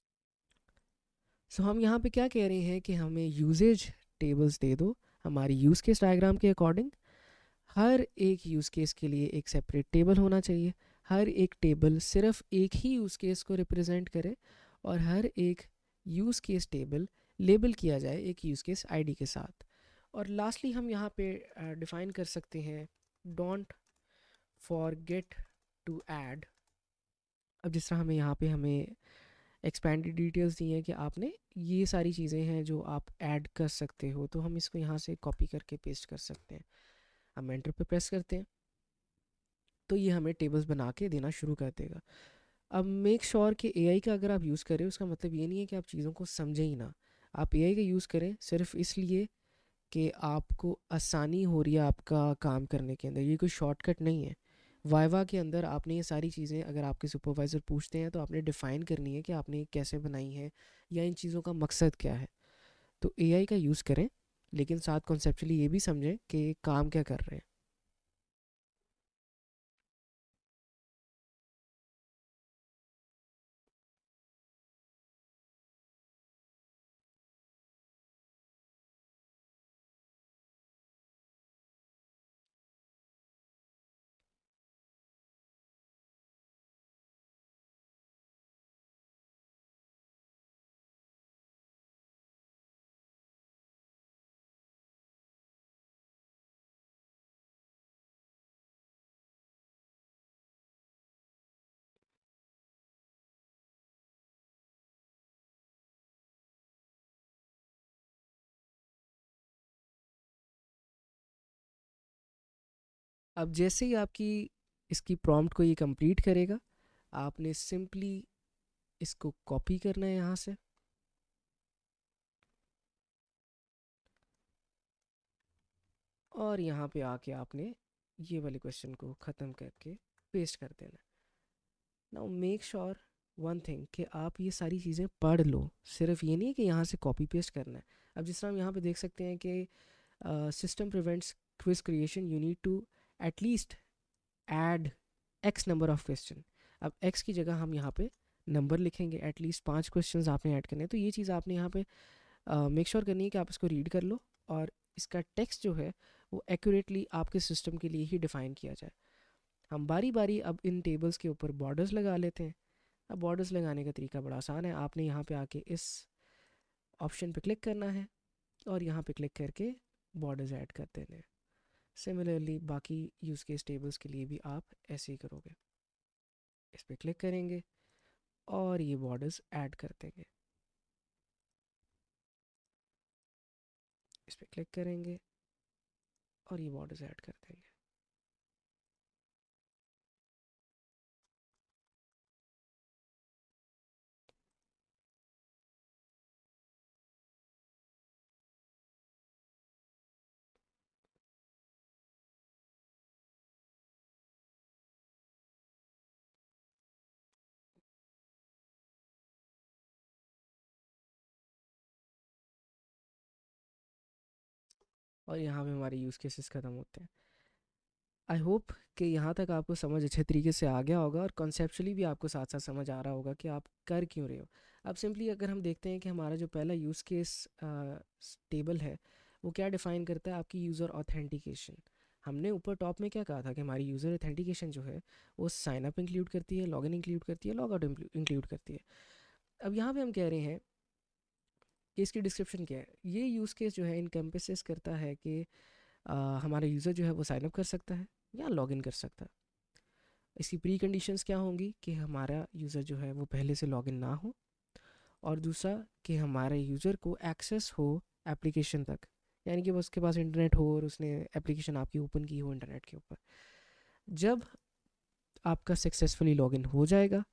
सो हम यहाँ पे क्या कह रहे हैं कि हमें यूजेज टेबल्स दे दो हमारी यूज़ केस डायग्राम के अकॉर्डिंग। हर एक यूज़ केस के लिए एक सेपरेट टेबल होना चाहिए। हर एक टेबल सिर्फ एक ही यूज़ केस को रिप्रेजेंट करे और हर एक यूज़ केस टेबल लेबल किया जाए एक यूज़ केस आईडी के साथ। और लास्टली हम यहाँ पे डिफ़ाइन कर सकते हैं डोंट फॉरगेट टू ऐड। अब जिस तरह हमें यहाँ पे हमें एक्सपेंडेड डिटेल्स दी हैं कि आपने ये सारी चीज़ें हैं जो आप ऐड कर सकते हो, तो हम इसको यहाँ से कॉपी करके पेस्ट कर सकते हैं। हम एंटर पे प्रेस करते हैं तो ये हमें टेबल्स बना के देना शुरू कर देगा। अब मेक श्योर कि एआई का अगर आप यूज़ करें उसका मतलब ये नहीं है कि आप चीज़ों को समझें ही ना। आप एआई का यूज़ करें सिर्फ इसलिए कि आपको आसानी हो रही है आपका काम करने के अंदर, ये कोई शॉर्टकट नहीं है। वाइवा के अंदर आपने ये सारी चीज़ें अगर आपके सुपरवाइज़र पूछते हैं तो आपने डिफ़ाइन करनी है कि आपने ये कैसे बनाई है या इन चीज़ों का मकसद क्या है। तो एआई का यूज़ करें लेकिन साथ कॉन्सेप्चुअली ये भी समझें कि काम क्या कर रहे हैं। अब जैसे ही आपकी इसकी प्रॉम्प्ट को ये कंप्लीट करेगा, आपने सिंपली इसको कॉपी करना है यहाँ से और यहाँ पे आके आपने ये वाले क्वेश्चन को ख़त्म करके पेस्ट कर देना। Now make sure one thing कि आप ये सारी चीज़ें पढ़ लो, सिर्फ ये नहीं है कि यहाँ से कॉपी पेस्ट करना है। अब जिस तरह हम यहाँ पे देख सकते हैं कि system prevents quiz creation, you need to at least add X number of question. अब एक्स की जगह हम यहाँ पे नंबर लिखेंगे, एटलीस्ट 5 क्वेश्चंस आपने ऐड करने हैं। तो ये चीज़ आपने यहाँ पे मेक श्योर करनी है कि आप इसको रीड कर लो और इसका टेक्स्ट जो है वो एक्यूरेटली आपके सिस्टम के लिए ही डिफ़ाइन किया जाए। हम बारी बारी अब इन टेबल्स के ऊपर बॉर्डर्स लगा लेते हैं। अब बॉर्डर्स लगाने का तरीका बड़ा आसान है। आपने यहाँ पे आके इस ऑप्शन पे क्लिक करना है और यहाँ पे क्लिक करके बॉर्डर्स ऐड कर देने हैं। सिमिलरली बाकी यूज़ केस टेबल्स के लिए भी आप ऐसे ही करोगे। इस पर क्लिक करेंगे और ये बॉर्डर्स ऐड कर देंगे। इस पर क्लिक करेंगे और ये बॉर्डर्स ऐड कर देंगे। और यहाँ पे हमारे यूज़ केसेस ख़त्म होते हैं। आई होप कि यहाँ तक आपको समझ अच्छे तरीके से आ गया होगा और कॉन्सेप्चुअली भी आपको साथ साथ समझ आ रहा होगा कि आप कर क्यों रहे हो। अब सिंपली अगर हम देखते हैं कि हमारा जो पहला यूज़ केस टेबल है वो क्या डिफ़ाइन करता है, आपकी यूज़र ऑथेंटिकेशन। हमने ऊपर टॉप में क्या कहा था कि हमारी यूज़र ऑथेंटिकेशन जो है वो साइन अप इंक्लूड करती है, लॉगिन इंक्लूड करती है, लॉग आउट इंक्लूड करती है। अब यहाँ पे हम कह रहे हैं कि इसकी डिस्क्रिप्शन क्या है। ये यूज़ केस जो है इनकम्पेसेस करता है कि हमारा यूज़र जो है वो साइन अप कर सकता है या लॉगिन कर सकता है। इसकी प्री कंडीशंस क्या होंगी कि हमारा यूज़र जो है वो पहले से लॉगिन ना हो, और दूसरा कि हमारे यूज़र को एक्सेस हो एप्लीकेशन तक, यानी कि उसके पास इंटरनेट हो और उसने एप्लीकेशन आपकी ओपन की हो इंटरनेट के ऊपर। जब आपका सक्सेसफुली लॉगिन हो जाएगा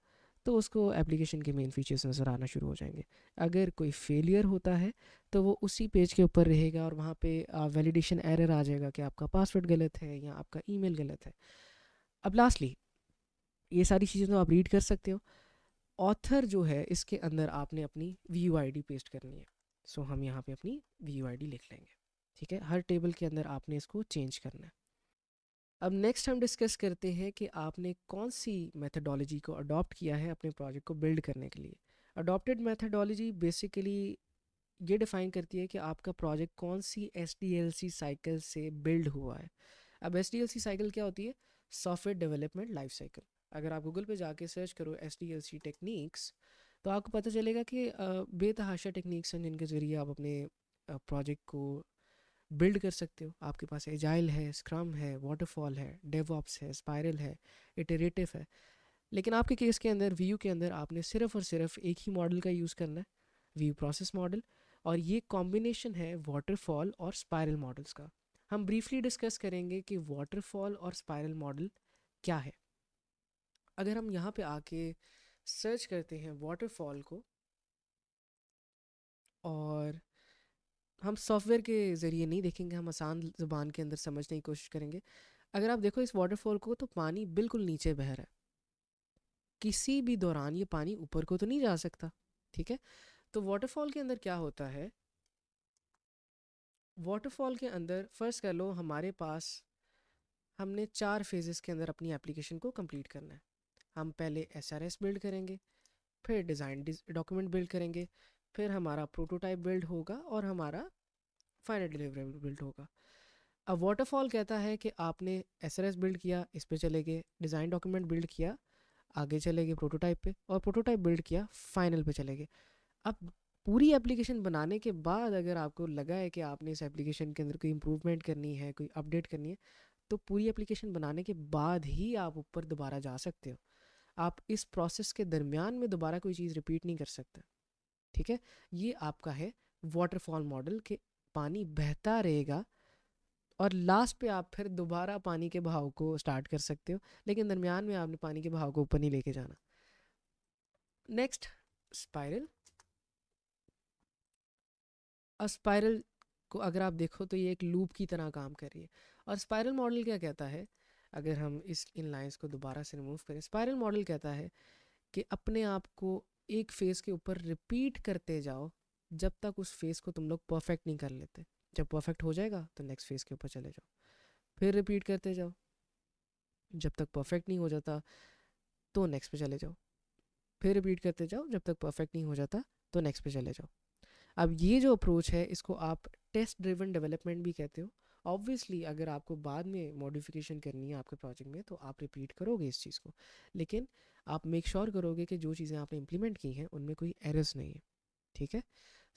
तो उसको एप्लीकेशन के मेन फीचर्स नज़र आना शुरू हो जाएंगे। अगर कोई फेलियर होता है तो वो उसी पेज के ऊपर रहेगा और वहाँ पे वैलिडेशन एरर आ जाएगा कि आपका पासवर्ड गलत है या आपका ईमेल गलत है। अब लास्टली ये सारी चीज़ें तो आप रीड कर सकते हो। ऑथर जो है इसके अंदर आपने अपनी V U I D paste करनी है। सो हम यहाँ पे अपनी वी यू आई डी लिख लेंगे। ठीक है, हर टेबल के अंदर आपने इसको चेंज करना है। अब नेक्स्ट हम डिस्कस करते हैं कि आपने कौन सी मेथडोलॉजी को अडॉप्ट किया है अपने प्रोजेक्ट को बिल्ड करने के लिए। अडॉप्टेड मेथडोलॉजी बेसिकली ये डिफ़ाइन करती है कि आपका प्रोजेक्ट कौन सी S D L C cycle से बिल्ड हुआ है। अब S D L C cycle क्या होती है? Software development life cycle. अगर आप गूगल पे जाके सर्च करो S D L C techniques तो आपको पता चलेगा कि बेतहाशा टेक्निक्स हैं जिनके ज़रिए आप अपने प्रोजेक्ट को बिल्ड कर सकते हो। आपके पास एजाइल है, स्क्रम है, वाटरफॉल है, डेवऑप्स है, स्पाइरल है, इटरेटिव है। लेकिन आपके केस के अंदर व्यू के अंदर आपने सिर्फ और सिर्फ एक ही मॉडल का यूज़ करना है, व्यू प्रोसेस मॉडल। और ये कॉम्बिनेशन है वाटरफॉल और स्पाइरल मॉडल्स का। हम ब्रीफली डिस्कस करेंगे कि वाटरफॉल और स्पाइरल मॉडल क्या है। अगर हम यहाँ पे आके सर्च करते हैं वाटरफॉल को और हम सॉफ्टवेयर के ज़रिए नहीं देखेंगे, हम आसान ज़ुबान के अंदर समझने की कोशिश करेंगे। अगर आप देखो इस वाटरफॉल को तो पानी बिल्कुल नीचे बह रहा है, किसी भी दौरान ये पानी ऊपर को तो नहीं जा सकता। ठीक है, तो वाटरफॉल के अंदर क्या होता है? वाटरफॉल के अंदर फर्स्ट कर लो हमारे पास हमने 4 फेजेस के अंदर अपनी एप्लीकेशन को कंप्लीट करना है। हम पहले एसआरएस बिल्ड करेंगे, फिर डिज़ाइन डॉक्यूमेंट बिल्ड करेंगे, फिर हमारा प्रोटोटाइप बिल्ड होगा और हमारा फाइनल डिलीवरेबल बिल्ड होगा। अब वाटरफॉल कहता है कि आपने एसआरएस बिल्ड किया, इस पे चले गए, डिज़ाइन डॉक्यूमेंट बिल्ड किया, आगे चले गए प्रोटोटाइप पे, और प्रोटोटाइप बिल्ड किया, फाइनल पे चले गए। अब पूरी एप्लीकेशन बनाने के बाद अगर आपको लगा है कि आपने इस एप्लीकेशन के अंदर कोई इंप्रूवमेंट करनी है, कोई अपडेट करनी है, तो पूरी एप्लीकेशन बनाने के बाद ही आप ऊपर दोबारा जा सकते हो। आप इस प्रोसेस के दरमियान में दोबारा कोई चीज़ रिपीट नहीं कर सकते। ठीक है, ये आपका है वाटरफॉल मॉडल के पानी बहता रहेगा और लास्ट पे आप फिर दोबारा पानी के बहाव को स्टार्ट कर सकते हो, लेकिन दरमियान में आपने पानी के बहाव को ऊपर नहीं लेके जाना। Next, spiral. और स्पाइरल को अगर आप देखो तो ये एक लूप की तरह काम कर रही है। और स्पाइरल मॉडल क्या कहता है? अगर हम इस इन लाइंस को दोबारा से रिमूव करें, स्पाइरल मॉडल कहता है कि अपने आप को एक फेस के ऊपर रिपीट करते जाओ जब तक उस फेस को तुम लोग परफेक्ट नहीं कर लेते। जब परफेक्ट हो जाएगा तो नेक्स्ट फेस के ऊपर चले जाओ, फिर रिपीट करते जाओ, जब तक परफेक्ट नहीं हो जाता तो नेक्स्ट पे चले जाओ। फिर रिपीट करते जाओ जब तक परफेक्ट नहीं हो जाता, तो नेक्स्ट पे चले जाओ। अब ये जो अप्रोच है इसको आप टेस्ट ड्रिवन डेवलपमेंट भी कहते हो। ऑब्वियसली अगर आपको बाद में मॉडिफिकेशन करनी है आपके प्रोजेक्ट में तो आप रिपीट करोगे इस चीज़ को, लेकिन आप मेक श्योर करोगे कि जो चीज़ें आपने इम्प्लीमेंट की हैं उनमें कोई एरर्स नहीं है। ठीक है।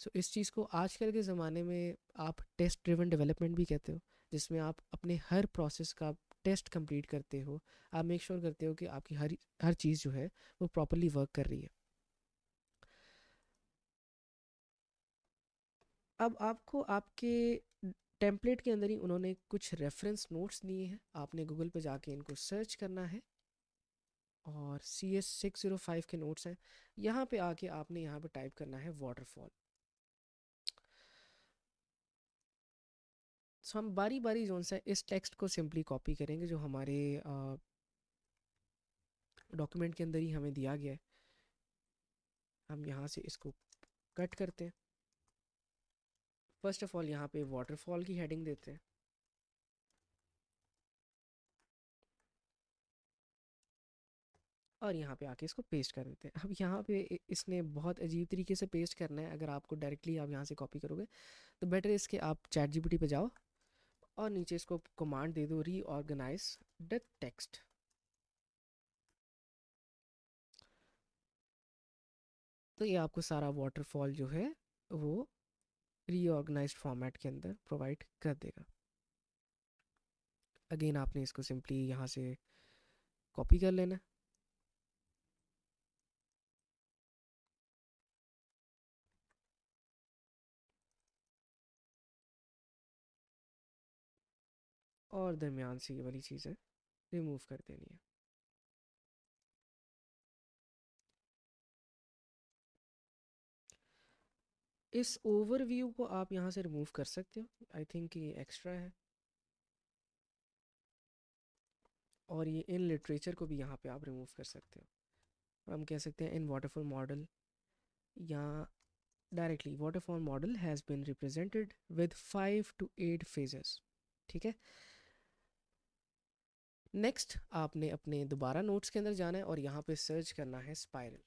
सो इस चीज़ को आजकल के ज़माने में आप टेस्ट ड्रिवन डेवलपमेंट भी कहते हो, जिसमें आप अपने हर प्रोसेस का टेस्ट कंप्लीट करते हो। आप मेक श्योर करते हो कि आपकी हर हर चीज़ जो है वो प्रॉपरली वर्क कर रही है। अब आपको आपके टेम्पलेट के अंदर ही उन्होंने कुछ रेफरेंस नोट्स दिए हैं, आपने गूगल पे जाके इनको सर्च करना है। और CS605 के नोट्स हैं। यहाँ पे आके आपने यहाँ पे टाइप करना है वाटरफॉल। सो हम बारी बारी जोन से इस टेक्स्ट को सिंपली कॉपी करेंगे जो हमारे डॉक्यूमेंट के अंदर ही हमें दिया गया है। हम यहाँ से इसको कट करते हैं। फर्स्ट ऑफ ऑल यहाँ पे वाटरफॉल की हेडिंग देते हैं। और यहाँ पे आके इसको पेस्ट कर देते हैं। अब यहाँ पे इसने बहुत अजीब तरीके से पेस्ट करना है। अगर आपको डायरेक्टली आप यहाँ से कॉपी करोगे तो बेटर इसके आप चैट जीपीटी पे जाओ और नीचे इसको कमांड दे दो रीऑर्गेनाइज द टेक्स्ट। तो ये आपको सारा वाटरफॉल जो है वो रीऑर्गेनाइज्ड फॉर्मेट के अंदर प्रोवाइड कर देगा। अगेन आपने इसको सिंपली यहाँ से कॉपी कर लेना है। और दरमियान से ये वाली चीज़ें रिमूव कर देनी है। इस ओवरव्यू को आप यहाँ से रिमूव कर सकते हो, आई थिंक ये एक्स्ट्रा है। और ये इन लिटरेचर को भी यहाँ पे आप रिमूव कर सकते हो। हम कह सकते हैं इन वाटरफॉल मॉडल, या directly waterfall model has been represented with 5 to 8 phases। ठीक है। नेक्स्ट आपने अपने दोबारा नोट्स के अंदर जाना है और यहाँ पे सर्च करना है स्पाइरल।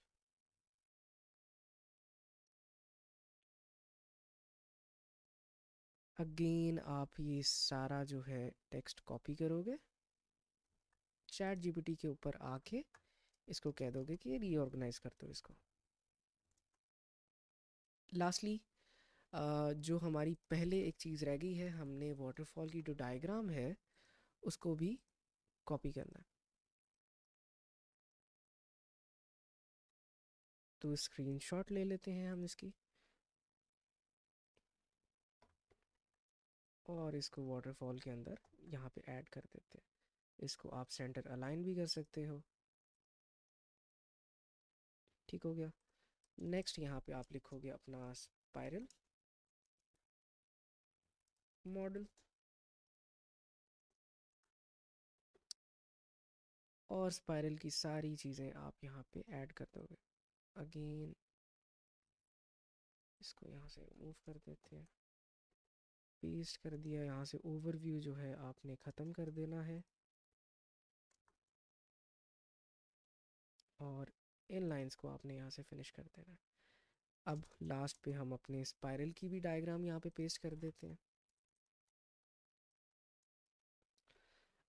अगेन आप ये सारा जो है टेक्स्ट कॉपी करोगे, चैट जीपीटी के ऊपर आके इसको कह दोगे कि रीऑर्गेनाइज कर दो इसको। लास्टली जो हमारी पहले एक चीज़ रह गई है, हमने वाटरफॉल की जो डायग्राम है उसको भी कॉपी करना है। तो स्क्रीनशॉट ले लेते हैं हम इसकी और इसको वाटरफॉल के अंदर यहाँ पे ऐड कर देते हैं। इसको आप सेंटर अलाइन भी कर सकते हो। ठीक हो गया। नेक्स्ट यहाँ पे आप लिखोगे अपना स्पाइरल मॉडल और स्पाइरल की सारी चीज़ें आप यहाँ पे ऐड कर दोगे। अगेन इसको यहाँ से रिमूव कर देते हैं, पेस्ट कर दिया। यहाँ से ओवरव्यू जो है आपने ख़त्म कर देना है और इन लाइंस को आपने यहाँ से फिनिश कर देना है। अब लास्ट पे हम अपने स्पाइरल की भी डायग्राम यहाँ पे पेस्ट कर देते हैं।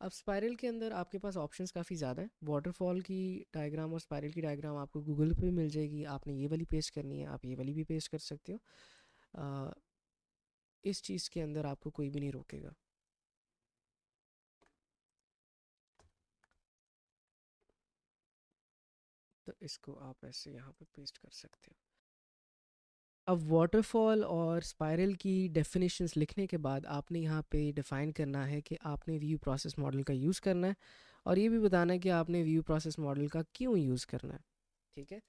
अब स्पाइरल के अंदर आपके पास ऑप्शंस काफ़ी ज़्यादा हैं। वाटरफॉल की डायग्राम और स्पाइरल की डायग्राम आपको गूगल पे मिल जाएगी। आपने ये वाली पेस्ट करनी है, आप ये वाली भी पेस्ट कर सकते हो। इस चीज़ के अंदर आपको कोई भी नहीं रोकेगा। तो इसको आप ऐसे यहाँ पे पेस्ट कर सकते हो। अब वाटरफॉल और स्पाइरल की डेफिनेशंस लिखने के बाद आपने यहाँ पे डिफ़ाइन करना है कि आपने व्यू प्रोसेस मॉडल का यूज़ करना है और ये भी बताना है कि आपने व्यू प्रोसेस मॉडल का क्यों यूज़ करना है। ठीक है।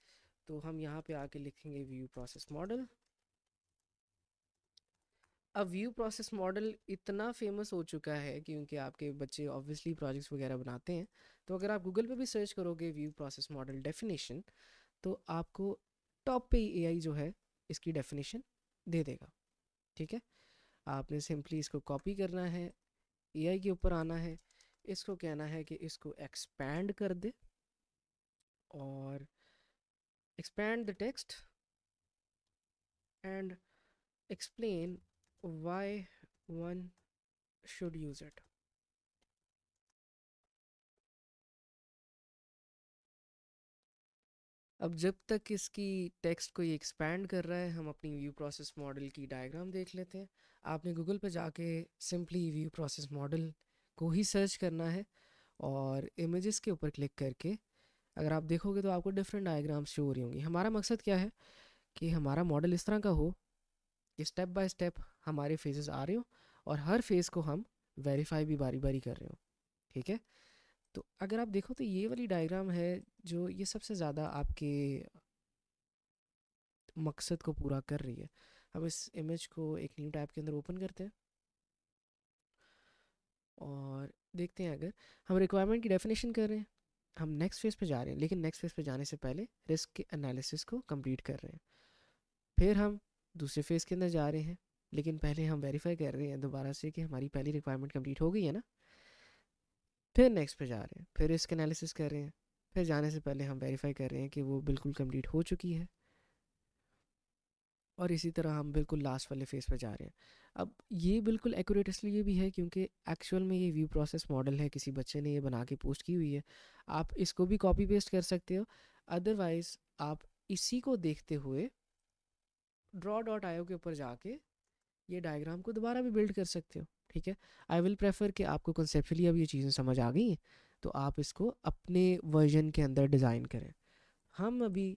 तो हम यहाँ पे आके लिखेंगे व्यू प्रोसेस मॉडल। अब व्यू प्रोसेस मॉडल इतना फेमस हो चुका है क्योंकि आपके बच्चे ऑब्वियसली प्रोजेक्ट्स वगैरह बनाते हैं। तो अगर आप गूगल पे भी सर्च करोगे व्यू प्रोसेस मॉडल डेफिनेशन, तो आपको टॉप पे एआई जो है इसकी डेफिनेशन दे देगा। ठीक है। आपने सिंपली इसको कॉपी करना है, एआई के ऊपर आना है, इसको कहना है कि इसको एक्सपैंड कर दे और expand the text and explain why one should use it. अब जब तक इसकी टेक्स्ट को ये एक्सपैंड कर रहा है, हम अपनी व्यू प्रोसेस मॉडल की डायग्राम देख लेते हैं। आपने गूगल पर जाके सिंपली व्यू प्रोसेस मॉडल को ही सर्च करना है और इमेजेस के ऊपर क्लिक करके अगर आप देखोगे तो आपको डिफरेंट डायग्राम्स शो हो रही होंगी। हमारा मकसद क्या है कि हमारा मॉडल इस तरह का हो कि स्टेप बाय स्टेप हमारे फेजेस आ रहे हो और हर फेज़ को हम वेरीफाई भी बारी बारी कर रहे हो। ठीक है, तो अगर आप देखो तो ये वाली डायग्राम है जो ये सबसे ज़्यादा आपके मकसद को पूरा कर रही है। हम इस इमेज को एक न्यू टैब के अंदर ओपन करते हैं और देखते हैं अगर हम रिक्वायरमेंट की डेफिनेशन कर रहे हैं, हम नेक्स्ट फेज़ पे जा रहे हैं, लेकिन नेक्स्ट फेज़ पे जाने से पहले रिस्क के एनालिसिस को कंप्लीट कर रहे हैं। फिर हम दूसरे फेज़ के अंदर जा रहे हैं, लेकिन पहले हम वेरीफाई कर रहे हैं दोबारा से कि हमारी पहली रिक्वायरमेंट कंप्लीट हो गई है ना। फिर नेक्स्ट पे जा रहे हैं, फिर रिस्क एनालिसिस कर रहे हैं, फिर जाने से पहले हम वेरीफाई कर रहे हैं कि वो बिल्कुल कंप्लीट हो चुकी है और इसी तरह हम बिल्कुल लास्ट वाले फेज़ पे जा रहे हैं। अब ये बिल्कुल एक्यूरेट इसलिए भी है क्योंकि एक्चुअल में ये व्यू प्रोसेस मॉडल है, किसी बच्चे ने ये बना के पोस्ट की हुई है। आप इसको भी कॉपी पेस्ट कर सकते हो, अदरवाइज़ आप इसी को देखते हुए draw.io के ऊपर जाके ये डायग्राम को दोबारा भी बिल्ड कर सकते हो। ठीक है, आई विल प्रेफर कि आपको कंसेप्चुअली अब ये चीज़ें समझ आ गई हैं तो आप इसको अपने वर्जन के अंदर डिज़ाइन करें। हम अभी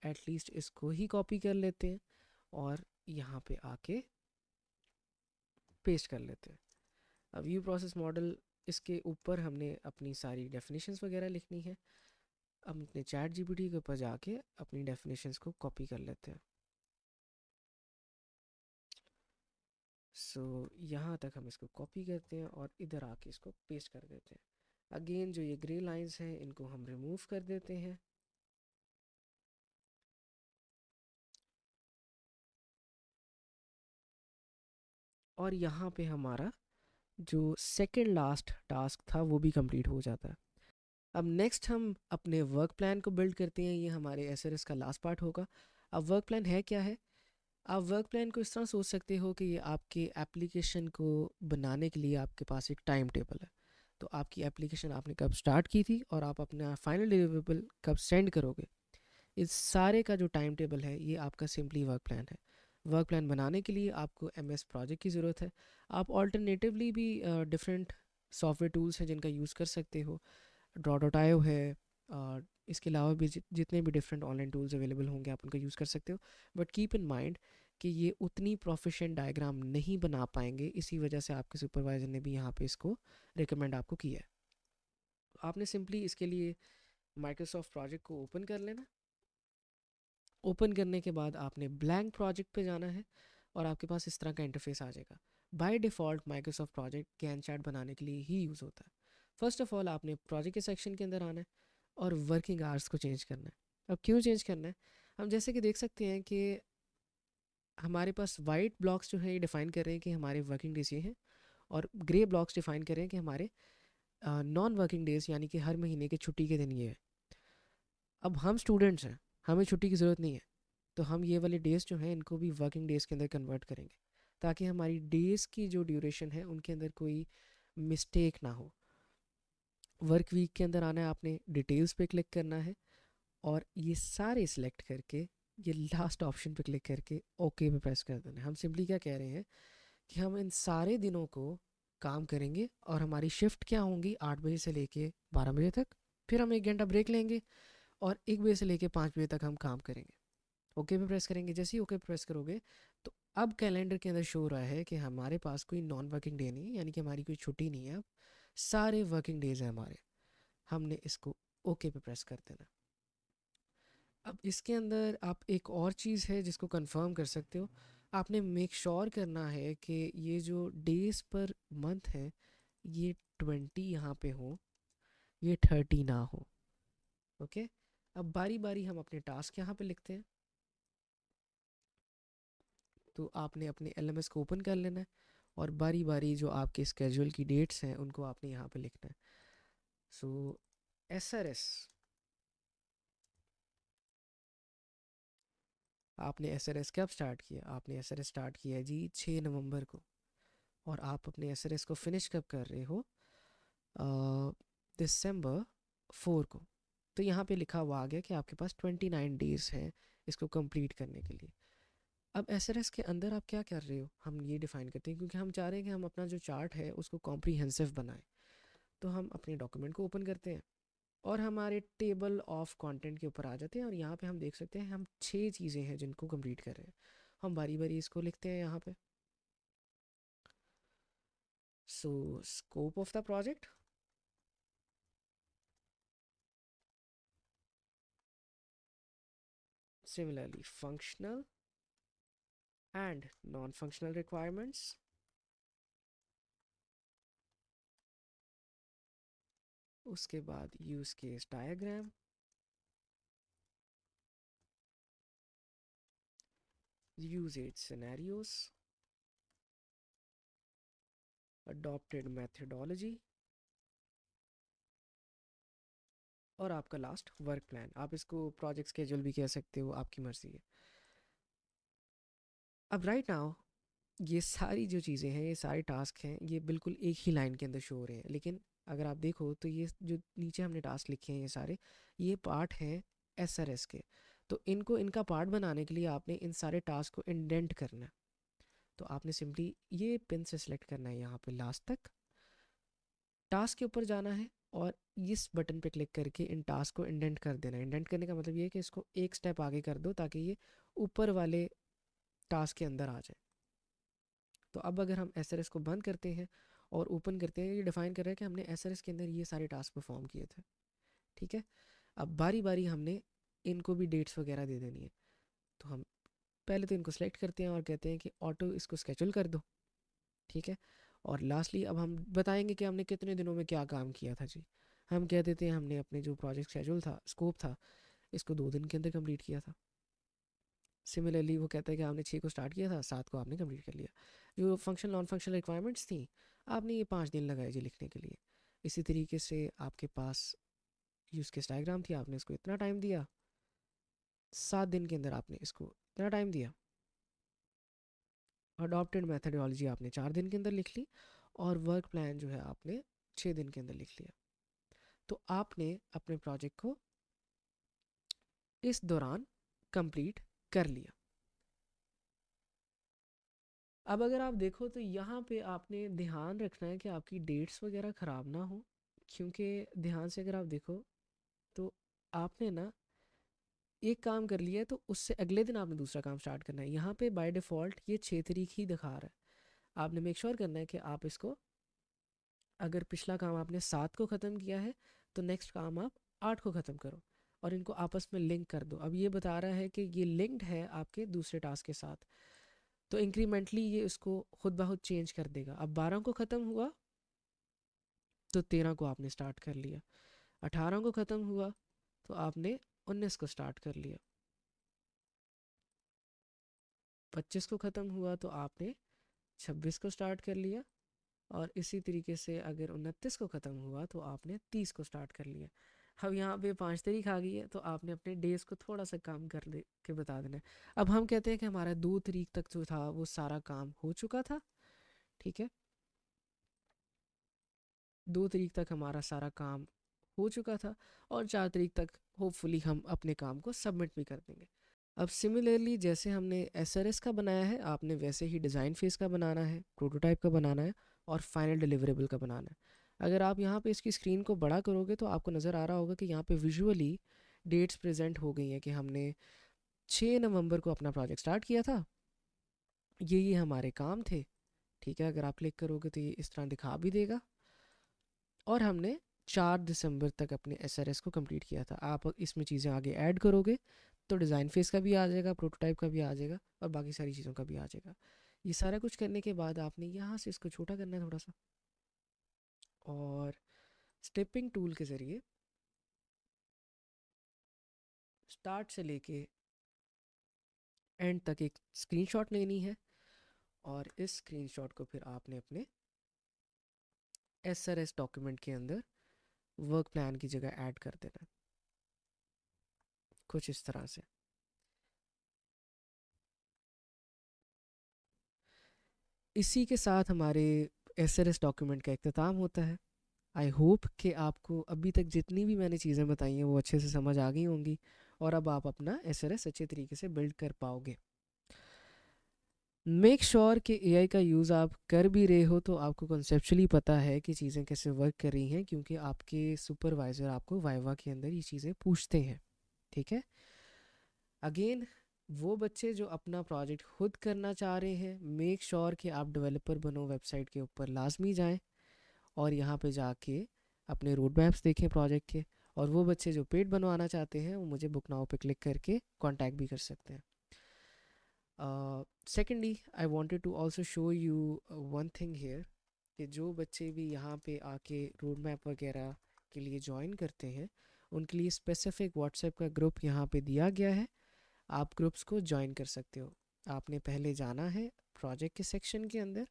एटलीस्ट इसको ही कॉपी कर लेते हैं और यहाँ पे आके पेस्ट कर लेते हैं। अब व्यू प्रोसेस मॉडल, इसके ऊपर हमने अपनी सारी डेफिनेशंस वगैरह लिखनी है। हम अपने चैट जीपीटी के ऊपर जाके अपनी डेफिनेशंस को कॉपी कर लेते हैं। सो यहाँ तक हम इसको कॉपी करते हैं और इधर आके इसको पेस्ट कर देते हैं। अगेन जो ये ग्रे लाइंस हैं इनको हम रिमूव कर देते हैं। और यहाँ पे हमारा जो सेकंड लास्ट टास्क था वो भी कंप्लीट हो जाता है। अब नेक्स्ट हम अपने वर्क प्लान को बिल्ड करते हैं, ये हमारे एसआरएस का लास्ट पार्ट होगा। अब वर्क प्लान है क्या है? आप वर्क प्लान को इस तरह सोच सकते हो कि ये आपके एप्लीकेशन को बनाने के लिए आपके पास एक टाइम टेबल है। तो आपकी एप्लीकेशन आपने कब स्टार्ट की थी और आप अपना फाइनल डिलीवरेबल कब सेंड करोगे, इस सारे का जो टाइम टेबल है ये आपका सिंपली वर्क प्लान है। वर्क प्लान बनाने के लिए आपको एमएस प्रोजेक्ट की ज़रूरत है। आप ऑल्टरनेटिवली भी डिफरेंट सॉफ्टवेयर टूल्स हैं जिनका यूज़ कर सकते हो। draw.io है, इसके अलावा भी जितने भी डिफरेंट ऑनलाइन टूल्स अवेलेबल होंगे आप उनका यूज़ कर सकते हो। बट कीप इन माइंड कि ये उतनी प्रोफिशिएंट डायग्राम नहीं बना पाएंगे, इसी वजह से आपके सुपरवाइज़र ने भी यहाँ पे इसको रिकमेंड आपको किया है। आपने सिंपली इसके लिए माइक्रोसॉफ्ट प्रोजेक्ट को ओपन कर लेना। ओपन करने के बाद आपने ब्लैंक प्रोजेक्ट पे जाना है और आपके पास इस तरह का इंटरफेस आ जाएगा। By default Microsoft project Gantt chart बनाने के लिए ही यूज़ होता है। फर्स्ट ऑफ ऑल आपने प्रोजेक्ट के सेक्शन के अंदर आना है और वर्किंग आवर्स को चेंज करना है। अब क्यों चेंज करना है? हम जैसे कि देख सकते हैं कि हमारे पास वाइट ब्लॉक्स जो है ये डिफ़ाइन कर रहे हैं कि हमारे वर्किंग डेज ये हैं और ग्रे ब्लॉक्स डिफ़ाइन कर रहे हैं कि हमारे नॉन वर्किंग डेज यानी कि हर महीने के छुट्टी के दिन ये है। अब हम स्टूडेंट्स हैं, हमें छुट्टी की ज़रूरत नहीं है, तो हम ये वाले डेज़ जो हैं इनको भी वर्किंग डेज़ के अंदर कन्वर्ट करेंगे ताकि हमारी डेज़ की जो ड्यूरेशन है उनके अंदर कोई मिस्टेक ना हो। वर्क वीक के अंदर आना है, आपने डिटेल्स पे क्लिक करना है और ये सारे सिलेक्ट करके ये लास्ट ऑप्शन पे क्लिक करके ओके पे प्रेस कर देना है। हम सिंपली क्या कह रहे हैं कि हम इन सारे दिनों को काम करेंगे और हमारी शिफ्ट क्या होंगी 8 बजे से लेके 12 बजे तक। फिर हम 1 घंटा ब्रेक लेंगे और 1 बजे से लेके 5 बजे तक हम काम करेंगे। ओके पे प्रेस करेंगे। जैसे ही ओके पे प्रेस करोगे तो अब कैलेंडर के अंदर शो हो रहा है कि हमारे पास कोई नॉन वर्किंग डे नहीं है, यानी कि हमारी कोई छुट्टी नहीं है। अब सारे वर्किंग डेज हैं हमारे। हमने इसको ओके पे प्रेस कर देना। अब इसके अंदर आप एक और चीज़ है जिसको कंफर्म कर सकते हो। आपने मेक श्योर करना है कि ये जो डेज पर मंथ है ये 20 यहाँ पे हो, ये 30 ना हो। ओके, अब बारी बारी हम अपने टास्क यहाँ पे लिखते हैं। तो आपने अपने एलएमएस को ओपन कर लेना है और बारी बारी जो आपके स्केड्यूल की डेट्स हैं उनको आपने यहाँ पे लिखना है। सो एसआरएस आपने एसआरएस कब स्टार्ट किया? आपने एसआरएस स्टार्ट किया है जी 6 नवंबर को, और आप अपने एसआरएस को फिनिश कब कर रहे हो? दिसंबर 4 को। तो यहाँ पे लिखा हुआ आ गया कि आपके पास 29 डेज हैं इसको कंप्लीट करने के लिए। अब एसआरएस के अंदर आप क्या कर रहे हो, हम ये डिफाइन करते हैं, क्योंकि हम चाह रहे हैं कि हम अपना जो चार्ट है उसको कॉम्प्रीहेंसिव बनाएं। तो हम अपने डॉक्यूमेंट को ओपन करते हैं और हमारे टेबल ऑफ कंटेंट के ऊपर आ जाते हैं, और यहाँ पे हम देख सकते हैं हम 6 चीज़ें हैं जिनको कंप्लीट कर रहे हैं। हम बारी बारी इसको लिखते हैं यहाँ पे। So scope of the project, similarly functional and non functional requirements, उसके बाद use case diagram, usages scenarios, adopted methodology, और आपका लास्ट वर्क प्लान। आप इसको प्रोजेक्ट स्केड्यूल भी कह सकते हो, आपकी मर्जी है। अब राइट नाउ ये सारी जो चीज़ें हैं, ये सारे टास्क हैं, ये बिल्कुल एक ही लाइन के अंदर शो हो रहे हैं, लेकिन अगर आप देखो तो ये जो नीचे हमने टास्क लिखे हैं ये सारे, ये पार्ट हैं एसआरएस के। तो इनको इनका पार्ट बनाने के लिए आपने इन सारे टास्क को इंडेंट करना है। तो आपने सिंपली ये पिन से सिलेक्ट करना है यहाँ पे लास्ट तक, टास्क के ऊपर जाना है और इस बटन पे क्लिक करके इन टास्क को इंडेंट कर देना है। इंडेंट करने का मतलब ये है कि इसको एक स्टेप आगे कर दो ताकि ये ऊपर वाले टास्क के अंदर आ जाए। तो अब अगर हम एसआरएस को बंद करते हैं और ओपन करते हैं, ये डिफाइन कर रहा है कि हमने एसआरएस के अंदर ये सारे टास्क परफॉर्म किए थे। ठीक है, अब बारी बारी हमने इनको भी डेट्स वगैरह दे देनी है। तो हम पहले तो इनको सेलेक्ट करते हैं और कहते हैं कि ऑटो इसको स्केड्यूल कर दो। ठीक है, और लास्टली अब हम बताएंगे कि हमने कितने दिनों में क्या काम किया था जी। हम कह देते हैं हमने अपने जो प्रोजेक्ट शेड्यूल था, स्कोप था, इसको 2 दिन के अंदर कंप्लीट किया था। सिमिलरली वो कहता है कि आपने 6 को स्टार्ट किया था, 7 को आपने कंप्लीट कर लिया। जो फंक्शनल नॉन फंक्शनल रिक्वायरमेंट्स थी, आपने ये 5 दिन लगाए जी लिखने के लिए। इसी तरीके से आपके पास यूज़ केस डायग्राम थी, आपने इसको इतना टाइम दिया, 7 दिन के अंदर आपने इसको इतना टाइम दिया। अडॉप्टेड मैथडोलॉजी आपने 4 दिन के अंदर लिख ली, और वर्क प्लान जो है आपने 6 दिन के अंदर लिख लिया। तो आपने अपने प्रोजेक्ट को इस दौरान कंप्लीट कर लिया। अब अगर आप देखो तो यहाँ पे आपने ध्यान रखना है कि आपकी डेट्स वगैरह ख़राब ना हो, क्योंकि ध्यान से अगर आप देखो तो आपने ना एक काम कर लिया है तो उससे अगले दिन आपने दूसरा काम स्टार्ट करना है। यहाँ पे बाय डिफ़ॉल्ट ये 6 तारीख ही दिखा रहा है। आपने मेक श्योर करना है कि आप इसको, अगर पिछला काम आपने 7 को ख़त्म किया है तो नेक्स्ट काम आप 8 को ख़त्म करो, और इनको आपस में लिंक कर दो। अब ये बता रहा है कि ये लिंक्ड है आपके दूसरे टास्क के साथ, तो इंक्रीमेंटली ये इसको खुद ब खुद चेंज कर देगा। अब 12 को ख़त्म हुआ तो 13 को आपने स्टार्ट कर लिया, 18 को ख़त्म हुआ तो आपने 19 को स्टार्ट कर लिया, 25 को ख़त्म हुआ तो आपने 26 को स्टार्ट कर लिया, और इसी तरीके से अगर 29 को ख़त्म हुआ तो आपने 30 को स्टार्ट कर लिया। अब यहाँ पे 5 तारीख आ गई है तो आपने अपने डेज़ को थोड़ा सा काम कर दे के बता देना है। अब हम कहते हैं कि हमारा 2 तारीख तक जो था वो सारा काम हो चुका था। ठीक है, 2 तारीख तक हमारा सारा काम हो चुका था, और 4 तारीख तक होपफुली हम अपने काम को सबमिट भी कर देंगे। अब सिमिलरली जैसे हमने एसआरएस का बनाया है, आपने वैसे ही डिज़ाइन फेज़ का बनाना है, प्रोटोटाइप का बनाना है, और फाइनल डिलीवरेबल का बनाना है। अगर आप यहाँ पे इसकी स्क्रीन को बड़ा करोगे तो आपको नज़र आ रहा होगा कि यहाँ पे विजुअली डेट्स प्रेजेंट हो गई हैं कि हमने 6 नवंबर को अपना प्रोजेक्ट स्टार्ट किया था, ये हमारे काम थे। ठीक है, अगर आप क्लिक करोगे तो ये इस तरह दिखा भी देगा, और हमने 4 दिसंबर तक अपने एसआरएस को कंप्लीट किया था। आप इसमें चीज़ें आगे ऐड करोगे तो डिज़ाइन फेस का भी आ जाएगा, प्रोटोटाइप का भी आ जाएगा, और बाकी सारी चीज़ों का भी आ जाएगा। ये सारा कुछ करने के बाद आपने यहाँ से इसको छोटा करना है थोड़ा सा, और स्टेपिंग टूल के ज़रिए स्टार्ट से लेके एंड तक एक स्क्रीनशॉट लेनी है, और इस स्क्रीनशॉट को फिर आपने अपने एसआरएस डॉक्यूमेंट के अंदर वर्क प्लान की जगह ऐड कर देना है, कुछ इस तरह से। इसी के साथ हमारे एसआरएस डॉक्यूमेंट का इख्तिताम होता है। आई होप कि आपको अभी तक जितनी भी मैंने चीज़ें बताई हैं वो अच्छे से समझ आ गई होंगी और अब आप अपना एसआरएस अच्छे तरीके से बिल्ड कर पाओगे। मेक श्योर कि एआई का यूज़ आप कर भी रहे हो तो आपको कॉन्सेप्चुअली पता है कि चीज़ें कैसे वर्क कर रही हैं, क्योंकि आपके सुपरवाइज़र आपको वाइवा के अंदर ये चीज़ें पूछते हैं। ठीक है। अगेन, वो बच्चे जो अपना प्रोजेक्ट खुद करना चाह रहे हैं, मेक श्योर कि आप डेवलपर बनो, वेबसाइट के ऊपर लाजमी जाएं और यहाँ पे जाके अपने रोड मैप्स देखें प्रोजेक्ट के। और वो बच्चे जो पेड बनवाना चाहते हैं वो मुझे बुक नाउ पे क्लिक करके कांटेक्ट भी कर सकते हैं। Secondly, I wanted to also show you one thing here कि जो बच्चे भी यहाँ पे आके रोड मैप वगैरह के लिए ज्वाइन करते हैं उनके लिए स्पेसिफिक व्हाट्सएप का ग्रुप यहाँ पे दिया गया है। आप ग्रुप्स को ज्वाइन कर सकते हो। आपने पहले जाना है प्रोजेक्ट के सेक्शन के अंदर,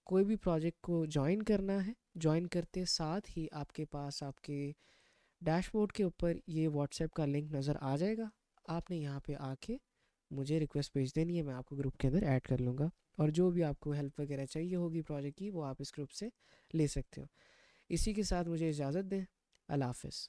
कोई भी प्रोजेक्ट को ज्वाइन करना है। ज्वाइन करते साथ ही आपके पास आपके डैशबोर्ड के ऊपर ये व्हाट्सएप का लिंक नज़र आ जाएगा। आपने यहाँ पे आके मुझे रिक्वेस्ट भेज देनी है, मैं आपको ग्रुप के अंदर ऐड कर लूँगा और जो भी आपको हेल्प वगैरह चाहिए होगी प्रोजेक्ट की वो आप इस ग्रुप से ले सकते हो। इसी के साथ मुझे इजाज़त दें। अल्लाह हाफ़िज़।